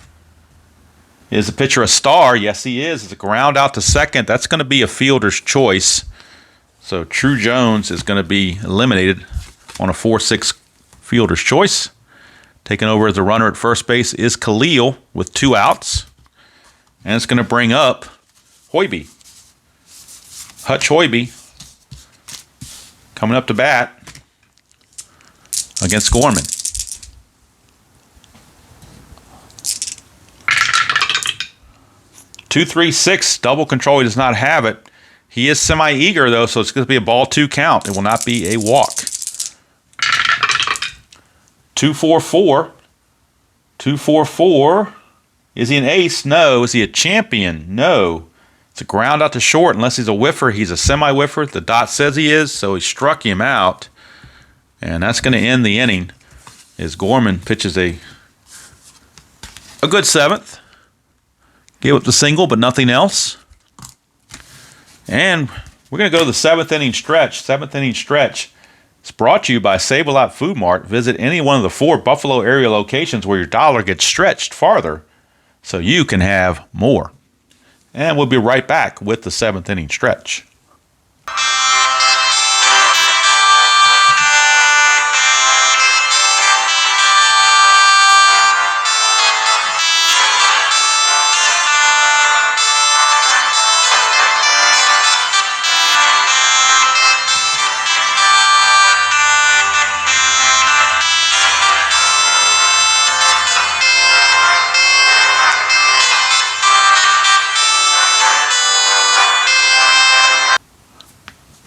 Is the pitcher a star? Yes, he is. It's a ground out to second. That's going to be a fielder's choice. So True Jones is going to be eliminated on a 4-6 fielder's choice. Taking over as the runner at first base is Khalil with 2 outs. And it's going to bring up Hoiby. Hutch Hoiby coming up to bat against Gorman. 2-3-6, double control. He does not have it. He is semi-eager, though, so it's going to be a ball 2 count. It will not be a walk. 2-4-4. 2-4-4. Is he an ace? No. Is he a champion? No. It's a ground out to short. Unless he's a whiffer, he's a semi-whiffer. The dot says he is, so he struck him out. And that's going to end the inning as Gorman pitches a good 7th. Gave up the single, but nothing else. And we're going to go to the 7th inning stretch. 7th inning stretch. It's brought to you by Save-A-Lot Food Mart. Visit any one of the 4 Buffalo area locations where your dollar gets stretched farther so you can have more. And we'll be right back with the 7th inning stretch.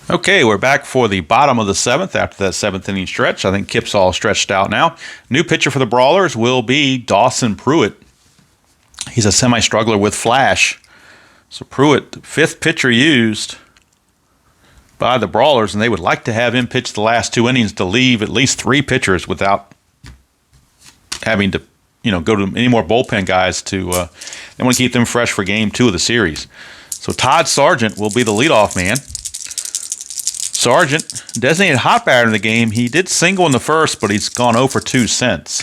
Okay, we're back for the bottom of the 7th after that 7th inning stretch. I think Kip's all stretched out now. New pitcher for the Brawlers will be Dawson Pruitt. He's a semi-struggler with flash. So Pruitt, 5th pitcher used by the Brawlers, and they would like to have him pitch the last 2 innings to leave at least 3 pitchers without having to, go to any more bullpen guys to. They want to keep them fresh for game 2 of the series. So Todd Sargent will be the leadoff man. Sargent, designated hot batter in the game. He did single in the first, but he's gone 0 for 2 since.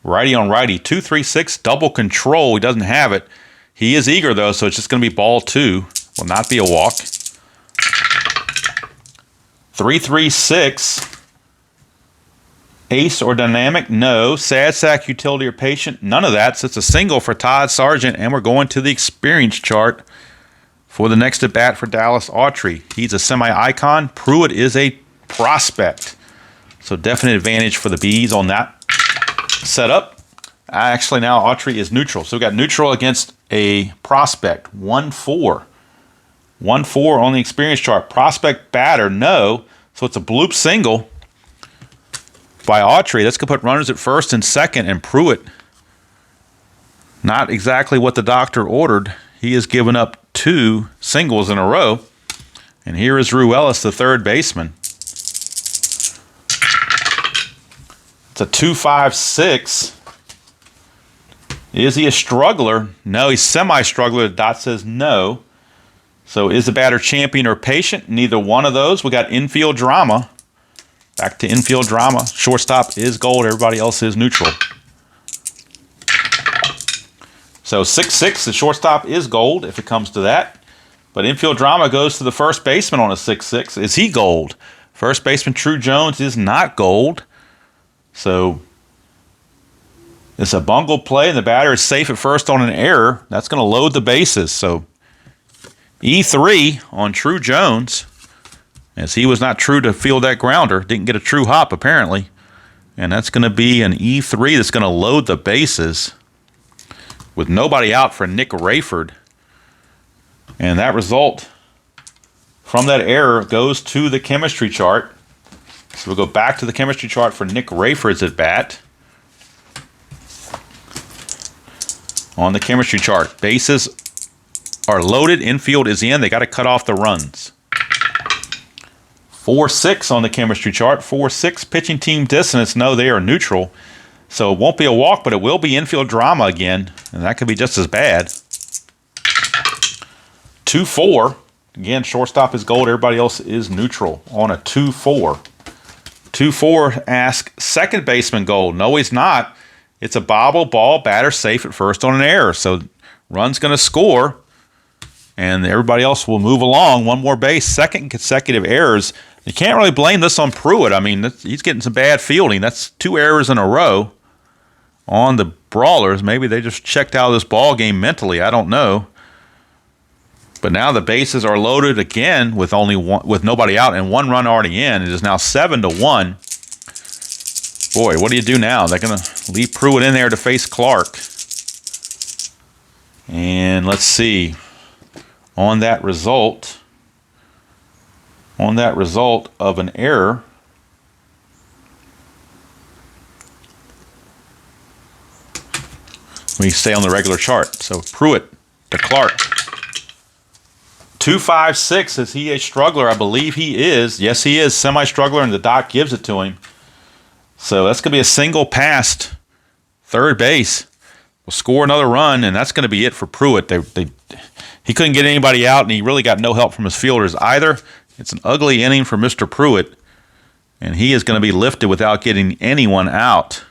Righty on righty, 2-3-6, double control. He doesn't have it. He is eager, though, so it's just going to be ball 2. Will not be a walk. 3-3-6. Ace or dynamic? No. Sad sack, utility, or patient? None of that. So it's a single for Todd Sargent, and we're going to the experience chart for the next at bat for Dallas Autry. He's a semi-icon. Pruitt is a prospect. So definite advantage for the Bees on that setup. Actually, now Autry is neutral. So we got neutral against a prospect. 1-4. 1-4 on the experience chart. Prospect batter, no. So it's a bloop single by Autry. That's going to put runners at first and second, and Pruitt, not exactly what the doctor ordered. He has given up 2 singles in a row. And here is Ruelas, the third baseman. It's a 2-5-6. Is he a struggler? No, he's semi-struggler. The dot says no. So is the batter champion or patient? Neither one of those. We got infield drama. Back to infield drama. Shortstop is gold. Everybody else is neutral. So 6-6, the shortstop is gold if it comes to that. But infield drama goes to the first baseman on a 6-6. Is he gold? First baseman True Jones is not gold. So it's a bungled play, and the batter is safe at first on an error. That's going to load the bases. So E3 on True Jones, as he was not true to field that grounder. Didn't get a true hop, apparently. And that's going to be an E3 that's going to load the bases with nobody out for Nick Rayford. And that result from that error goes to the chemistry chart. So we'll go back to the chemistry chart for Nick Rayford's at bat. On the chemistry chart, bases are loaded, infield is in. They got to cut off the runs. 4-6 on the chemistry chart. 4-6 pitching team dissonance. No, they are neutral. So it won't be a walk, but it will be infield drama again, and that could be just as bad. 2-4. Again, shortstop is gold. Everybody else is neutral on a 2-4. 2-4 ask second baseman gold. No, he's not. It's a bobble ball, batter safe at first on an error. So run's going to score, and everybody else will move along. One more base, second consecutive errors. You can't really blame this on Pruitt. I mean, he's getting some bad fielding. That's 2 errors in a row on the Brawlers. Maybe they just checked out of this ball game mentally. I don't know. But now the bases are loaded again with only one, with nobody out and 1 run already in. It is now 7-1. Boy, what do you do now? They're going to leave Pruitt in there to face Clark. And let's see. On that result of an error, we stay on the regular chart. So Pruitt to Clark. 2-5-6. Is he a struggler? I believe he is. Yes, he is. Semi-struggler, and the doc gives it to him. So that's going to be a single past third base. We'll score another run, and that's going to be it for Pruitt. He couldn't get anybody out, and he really got no help from his fielders either. It's an ugly inning for Mr. Pruitt, and he is going to be lifted without getting anyone out.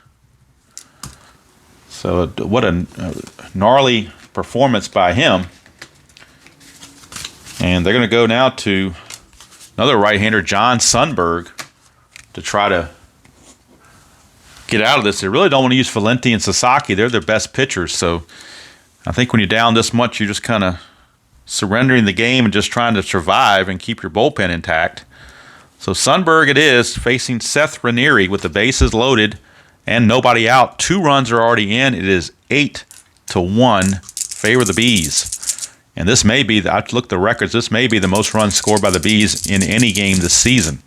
So what a gnarly performance by him. And they're going to go now to another right-hander, John Sundberg, to try to get out of this. They really don't want to use Valenti and Sasaki. They're their best pitchers. So I think when you're down this much, you're just kind of surrendering the game and just trying to survive and keep your bullpen intact. So Sundberg it is, facing Seth Ranieri with the bases loaded and nobody out. 2 runs are already in. It is 8-1, favor the Bees. And this may be, I looked at the records, this may be the most runs scored by the Bees in any game this season.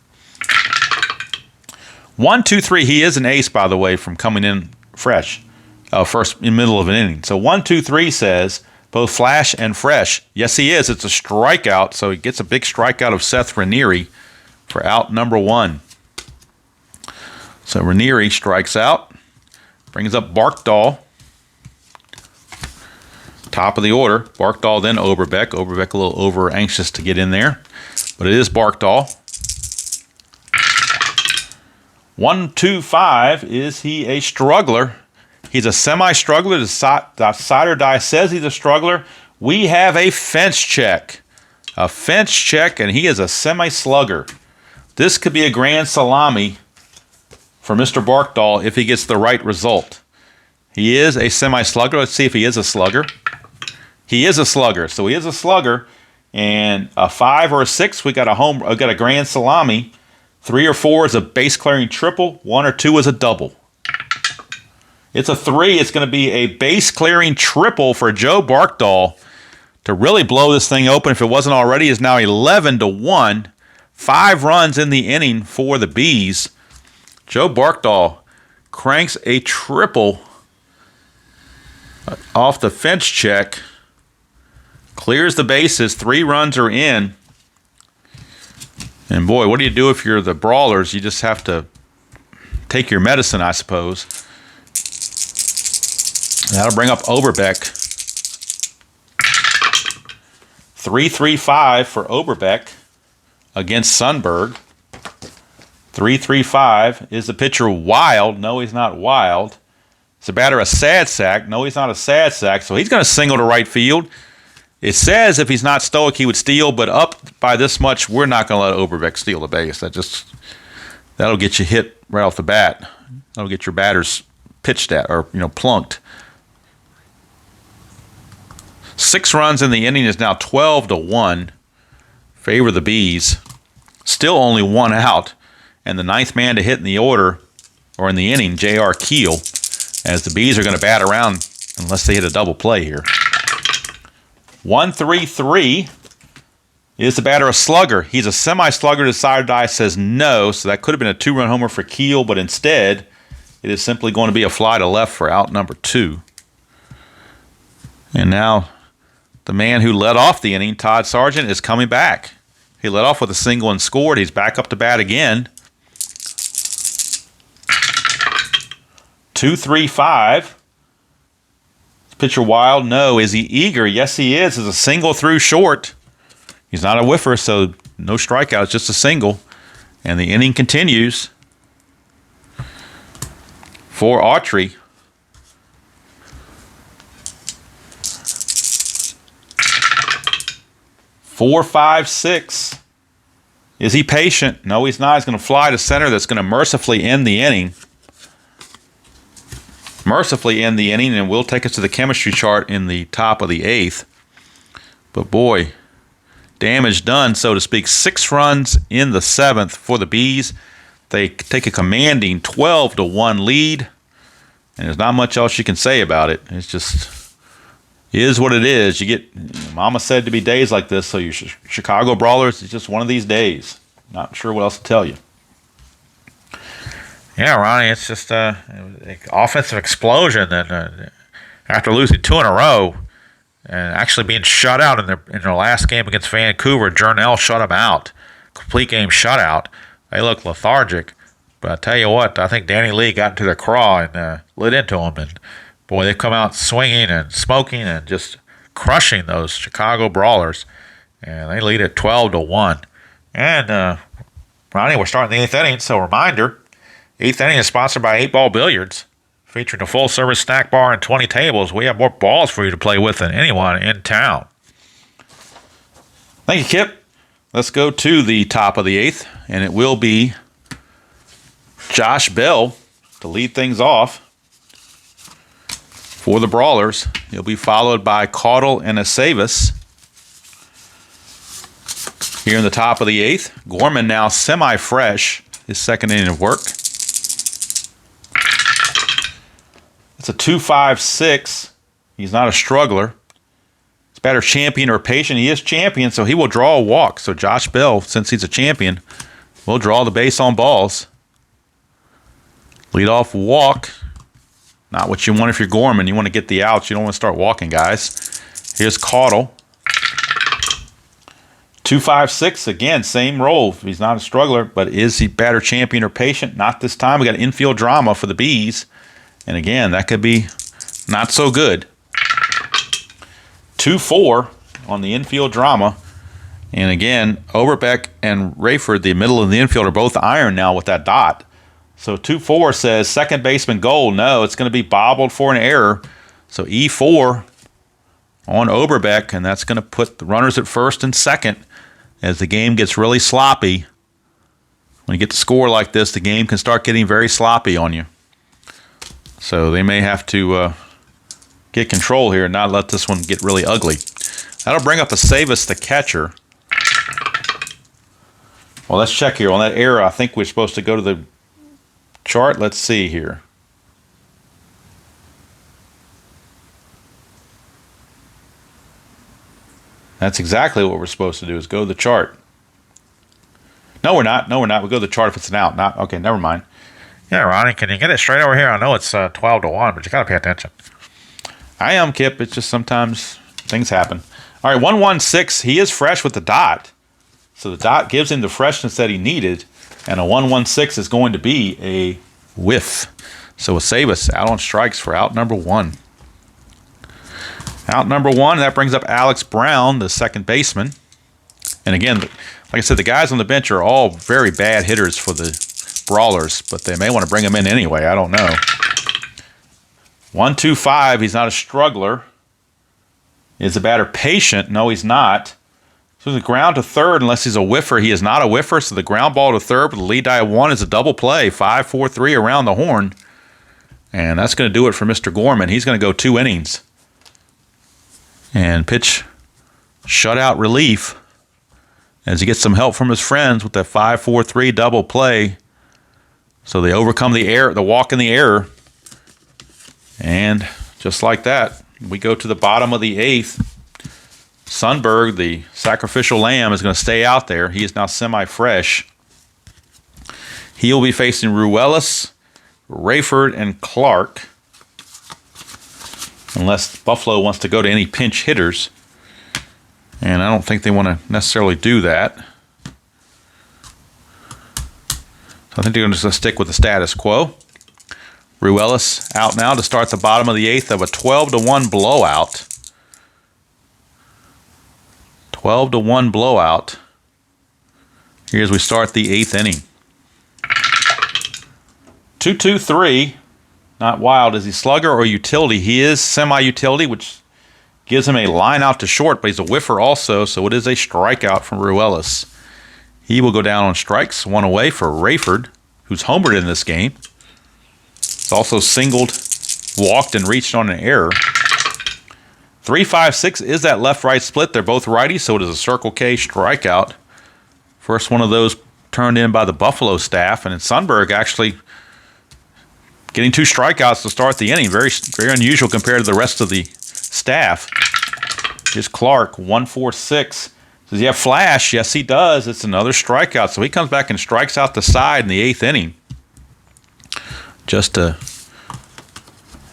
1-2-3, he is an ace, by the way, from coming in fresh, first in the middle of an inning. So 1-2-3 says both flash and fresh. Yes, he is. It's a strikeout, so he gets a big strikeout of Seth Ranieri for out number 1. So Ranieri strikes out, brings up Barkdahl top of the order. Barkdahl, then Oberbeck. Oberbeck a little over anxious to get in there, but it is Barkdahl. 1-2-5. Is he a struggler? He's a semi-struggler. The Cider Die says he's a struggler. We have a fence check. A fence check, and he is a semi-slugger. This could be a grand salami for Mr. Barkdahl if he gets the right result. He is a semi-slugger. Let's see if he is a slugger. He is a slugger. So he is a slugger. And a 5 or a 6, we got a grand salami. 3 or 4 is a base clearing triple. 1 or 2 is a double. It's a 3. It's going to be a base clearing triple for Joe Barkdahl to really blow this thing open. If it wasn't already, is now 11-1. 5 runs in the inning for the Bees. Joe Barkdahl cranks a triple off the fence check. Clears the bases. 3 runs are in. And boy, what do you do if you're the Brawlers? You just have to take your medicine, I suppose. That'll bring up Oberbeck. 3-3-5 for Oberbeck against Sundberg. 3-3-5. Is the pitcher wild? No, he's not wild. Is the batter a sad sack? No, he's not a sad sack. So he's going to single to right field. It says if he's not stoic, he would steal, but up by this much, we're not going to let Oberbeck steal the base. That'll get you hit right off the bat. That'll get your batters pitched at or plunked. 6 runs in the inning is now 12-1. Favor the Bees. Still only 1 out. And the 9th man to hit in the order, or in the inning, J.R. Keel, as the Bees are going to bat around unless they hit a double play here. 1-3-3. Is the batter a slugger? He's a semi-slugger. The Cider Die says no, so that could have been a 2-run homer for Keel, but instead, it is simply going to be a fly to left for out number 2. And now, the man who led off the inning, Todd Sargent, is coming back. He led off with a single and scored. He's back up to bat again. 2-3-5. Pitcher wild? No. Is he eager? Yes, he is. It's a single through short. He's not a whiffer, so no strikeouts, just a single. And the inning continues for Autry. 4-5-6. Is he patient? No, he's not. He's going to fly to center. That's going to mercifully end the inning. And will take us to the chemistry chart in the top of the 8th. But boy, damage done, so to speak. 6 runs in the 7th for the Bees. They take a commanding 12-1 lead, and there's not much else you can say about it. It's just is what it is. Mama said to be days like this, so you Chicago Brawlers, it's just one of these days. Not sure what else to tell you. Yeah, Ronnie, it's just an offensive explosion that after losing 2 in a row and actually being shut out in their last game against Vancouver, Journell shut them out. Complete game shutout. They look lethargic. But I tell you what, I think Danny Lee got into their craw and lit into them. And boy, they've come out swinging and smoking and just crushing those Chicago Brawlers. And they lead at 12-1. And, Ronnie, we're starting the 8th inning, so reminder, 8th inning is sponsored by 8 Ball Billiards, featuring a full-service snack bar and 20 tables. We have more balls for you to play with than anyone in town. Thank you, Kip. Let's go to the top of the 8th, and it will be Josh Bell to lead things off for the Brawlers. He'll be followed by Caudle and Aceves. Here in the top of the 8th, Gorman now semi-fresh, his second inning of work. It's a 2-5-6. He's not a struggler. He's batter champion or patient. He is champion, so he will draw a walk. So Josh Bell, since he's a champion, will draw the base on balls. Lead off walk. Not what you want if you're Gorman. You want to get the outs. You don't want to start walking, guys. Here's Caudle. 2-5-6, again, same role. He's not a struggler, but is he batter champion or patient? Not this time. We got infield drama for the Bees. And again, that could be not so good. 2-4 on the infield drama. And again, Overbeck and Rayford, the middle of the infield, are both iron now with that dot. So 2-4 says second baseman goal. No, it's going to be bobbled for an error. So E4 on Overbeck, and that's going to put the runners at first and second as the game gets really sloppy. When you get to score like this, the game can start getting very sloppy on you. So they may have to get control here and not let this one get really ugly. That'll bring up a Savas, the catcher. Well, let's check here. On that error, I think we're supposed to go to the chart. Let's see here. That's exactly what we're supposed to do, is go to the chart. No, we're not. No, we're not. We go to the chart if it's an out. Not okay, never mind. Yeah, Ronnie, can you get it straight over here? I know it's 12-1, but you got to pay attention. I am, Kip. It's just sometimes things happen. All right, 1-1-6. He is fresh with the dot. So the dot gives him the freshness that he needed. And a 1-1-6 is going to be a whiff. So a Savas out on strikes for out number 1. Out number 1, that brings up Alex Brown, the second baseman. And again, like I said, the guys on the bench are all very bad hitters for the Brawlers, but they may want to bring him in anyway. I don't know. 1-2-5. He's not a struggler. Is the batter patient? No, he's not. So the ground to third, unless he's a whiffer. He is not a whiffer, so the ground ball to third with the lead die of 1 is a double play. 5-4-3 around the horn. And that's going to do it for Mr. Gorman. He's going to go 2 innings. And pitch shutout relief as he gets some help from his friends with that 5-4-3 double play. So they overcome the error, the walk in the error. And just like that, we go to the bottom of the 8th. Sundberg, the sacrificial lamb, is going to stay out there. He is now semi-fresh. He'll be facing Ruelas, Rayford, and Clark. Unless Buffalo wants to go to any pinch hitters. And I don't think they want to necessarily do that. So I think they're going to just stick with the status quo. Ruelas out now to start the bottom of the 8th of a 12-1 blowout. 12-1 blowout. Here as we start the 8th inning. 2-2-3. Not wild. Is he slugger or utility? He is semi-utility, which gives him a line out to short, but he's a whiffer also, so it is a strikeout from Ruelas. He will go down on strikes. 1 away for Rayford, who's homered in this game. He's also singled, walked, and reached on an error. 3-5-6 is that left-right split. They're both righties, so it is a Circle K strikeout. First one of those turned in by the Buffalo staff, and Sundberg actually getting 2 strikeouts to start the inning. Very, very unusual compared to the rest of the staff. Here's Clark, 1-4-6. Does he have flash? Yes, he does. It's another strikeout. So he comes back and strikes out the side in the 8th inning. Just as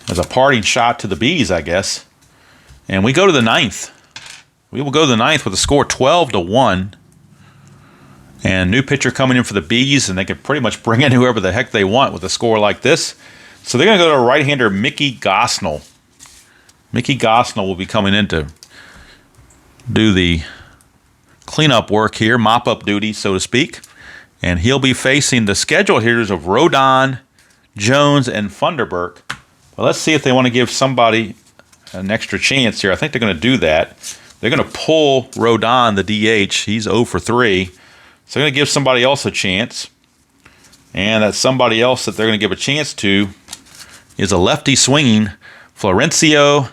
a parting shot to the Bees, I guess. And we go to the 9th. We will go to the 9th with a score 12-1. And new pitcher coming in for the Bees, and they can pretty much bring in whoever the heck they want with a score like this. So they're going to go to right-hander Mickey Gosnell. Mickey Gosnell will be coming in to do the cleanup work here, mop-up duty, so to speak. And he'll be facing the scheduled hitters of Rodon, Jones, and Funderburk. Well, let's see if they want to give somebody an extra chance here. I think they're going to do that. They're going to pull Rodon, the DH. He's 0 for 3. So they're going to give somebody else a chance. And that somebody else that they're going to give a chance to is a lefty swinging Florencio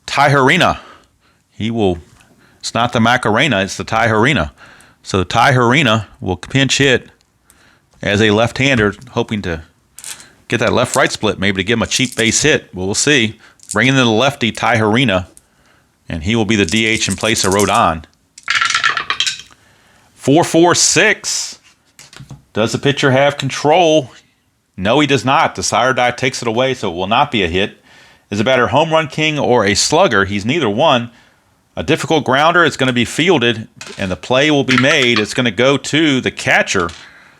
Tijerina. It's not the Macarena, it's the Tijerina. So the Tijerina will pinch hit as a left-hander, hoping to get that left-right split, maybe to give him a cheap base hit. Well, we'll see. Bringing in the lefty Tijerina, and he will be the DH in place of Rodon. 4-4-6. Does the pitcher have control? No, he does not. The sire die takes it away, so it will not be a hit. Is the batter home run king or a slugger? He's neither one. A difficult grounder is going to be fielded, and the play will be made. It's going to go to the catcher.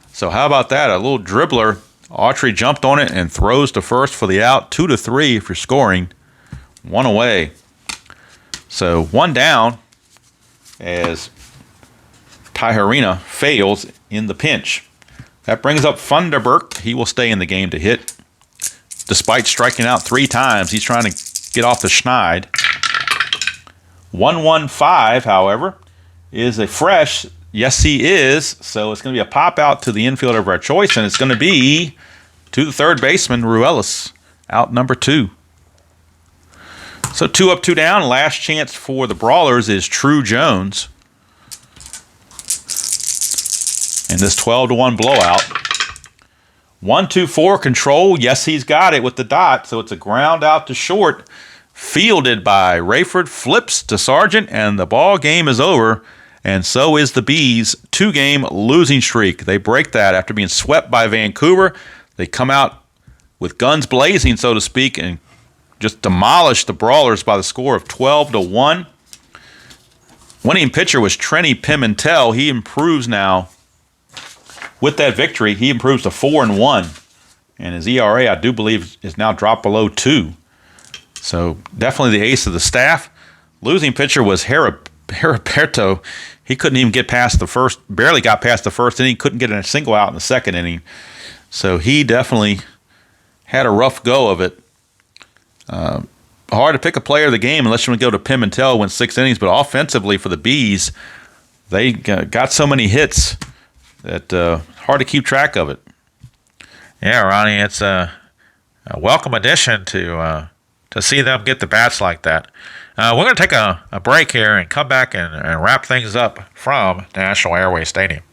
So how about that? A little dribbler. Autry jumped on it and throws to first for the out. 2-3 if you're scoring. 1 away. So one down as Tijerina fails in the pinch. That brings up Funderburk. He will stay in the game to hit. Despite striking out 3 times, he's trying to get off the schneid. 1-1-5, however, is a fresh. Yes, he is. So it's going to be a pop out to the infielder of our choice, and it's going to be to the third baseman, Ruelas, out number 2. So 2 up, 2 down. Last chance for the Brawlers is True Jones. In this 12-1 blowout. 1-2-4 control. Yes, he's got it with the dot. So it's a ground out to short. Fielded by Rayford. Flips to Sargent. And the ball game is over. And so is the Bees' 2-game losing streak. They break that after being swept by Vancouver. They come out with guns blazing, so to speak, and just demolish the Brawlers by the score of 12-1. Winning pitcher was Trenny Pimentel. He improves now. With that victory, he improves to 4-1. And his ERA, I do believe, is now dropped below 2. So definitely the ace of the staff. Losing pitcher was Heriberto. He couldn't even get past the first, barely got past the first inning, couldn't get a single out in the second inning. So he definitely had a rough go of it. Hard to pick a player of the game unless you want to go to Pimentel, went 6 innings, but offensively for the Bees, they got so many hits that hard to keep track of it. Yeah, Ronnie, it's a welcome addition to see them get the bats like that. We're going to take a break here and come back and wrap things up from National Airways Stadium.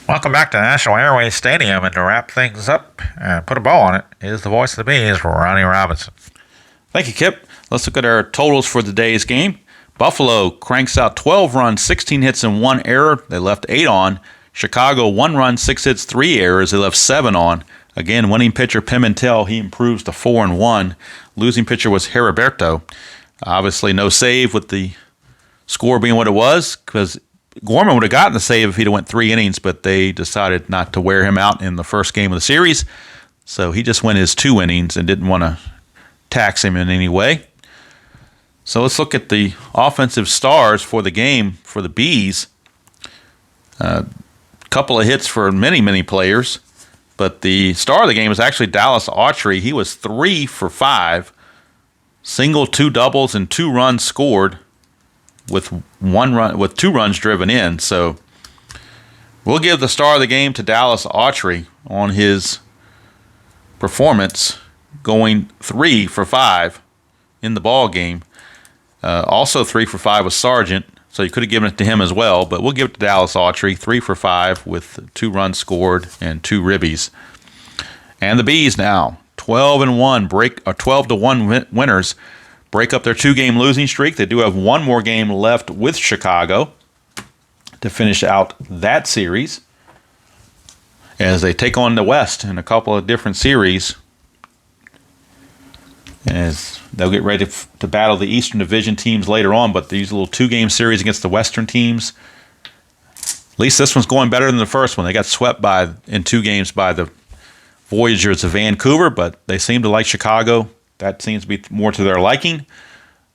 Welcome back to National Airways Stadium, and to wrap things up and put a bow on it is the voice of the Bees, Ronnie Robinson. Thank you, Kip. Let's look at our totals for the day's game. Buffalo cranks out 12 runs, 16 hits, and 1 error. They left 8 on. Chicago, 1 run, 6 hits, 3 errors. They left 7 on. Again, winning pitcher Pimentel, he improves to 4-1. Losing pitcher was Heriberto. Obviously, no save with the score being what it was, because Gorman would have gotten the save if he'd have went 3 innings, but they decided not to wear him out in the first game of the series. So he just went his 2 innings and didn't want to tax him in any way. So let's look at the offensive stars for the game for the Bees. Couple of hits for many, many players. But the star of the game was actually Dallas Autry. He was 3 for 5. Single, 2 doubles, and 2 runs scored with 2 runs driven in. So we'll give the star of the game to Dallas Autry on his performance, going 3 for 5 in the ball game. Also 3 for 5 was Sargent, so you could have given it to him as well, but we'll give it to Dallas Autry, 3 for 5 with 2 runs scored and 2 ribbies. And the Bees now 12-1 12-1 winners, break up their 2-game losing streak. They do have 1 more game left with Chicago to finish out that series as they take on the West in a couple of different series, as they'll get ready to battle the Eastern Division teams later on. But these little 2-game series against the Western teams, at least this one's going better than the first one. They got swept in 2 games by the Voyagers of Vancouver, but they seem to like Chicago. That seems to be more to their liking.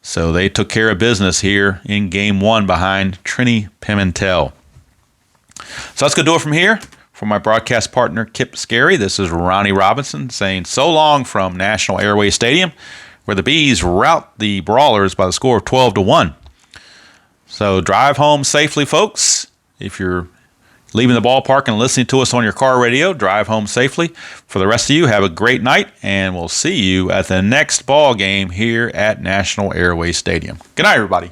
So they took care of business here in Game 1 behind Trenny Pimentel. So that's going to do it from here. For my broadcast partner, Kip Scarry, this is Ronnie Robinson saying so long from National Airways Stadium, where the Bees rout the Brawlers by the score of 12-1. So drive home safely, folks. If you're leaving the ballpark and listening to us on your car radio, drive home safely. For the rest of you, have a great night, and we'll see you at the next ball game here at National Airways Stadium. Good night, everybody.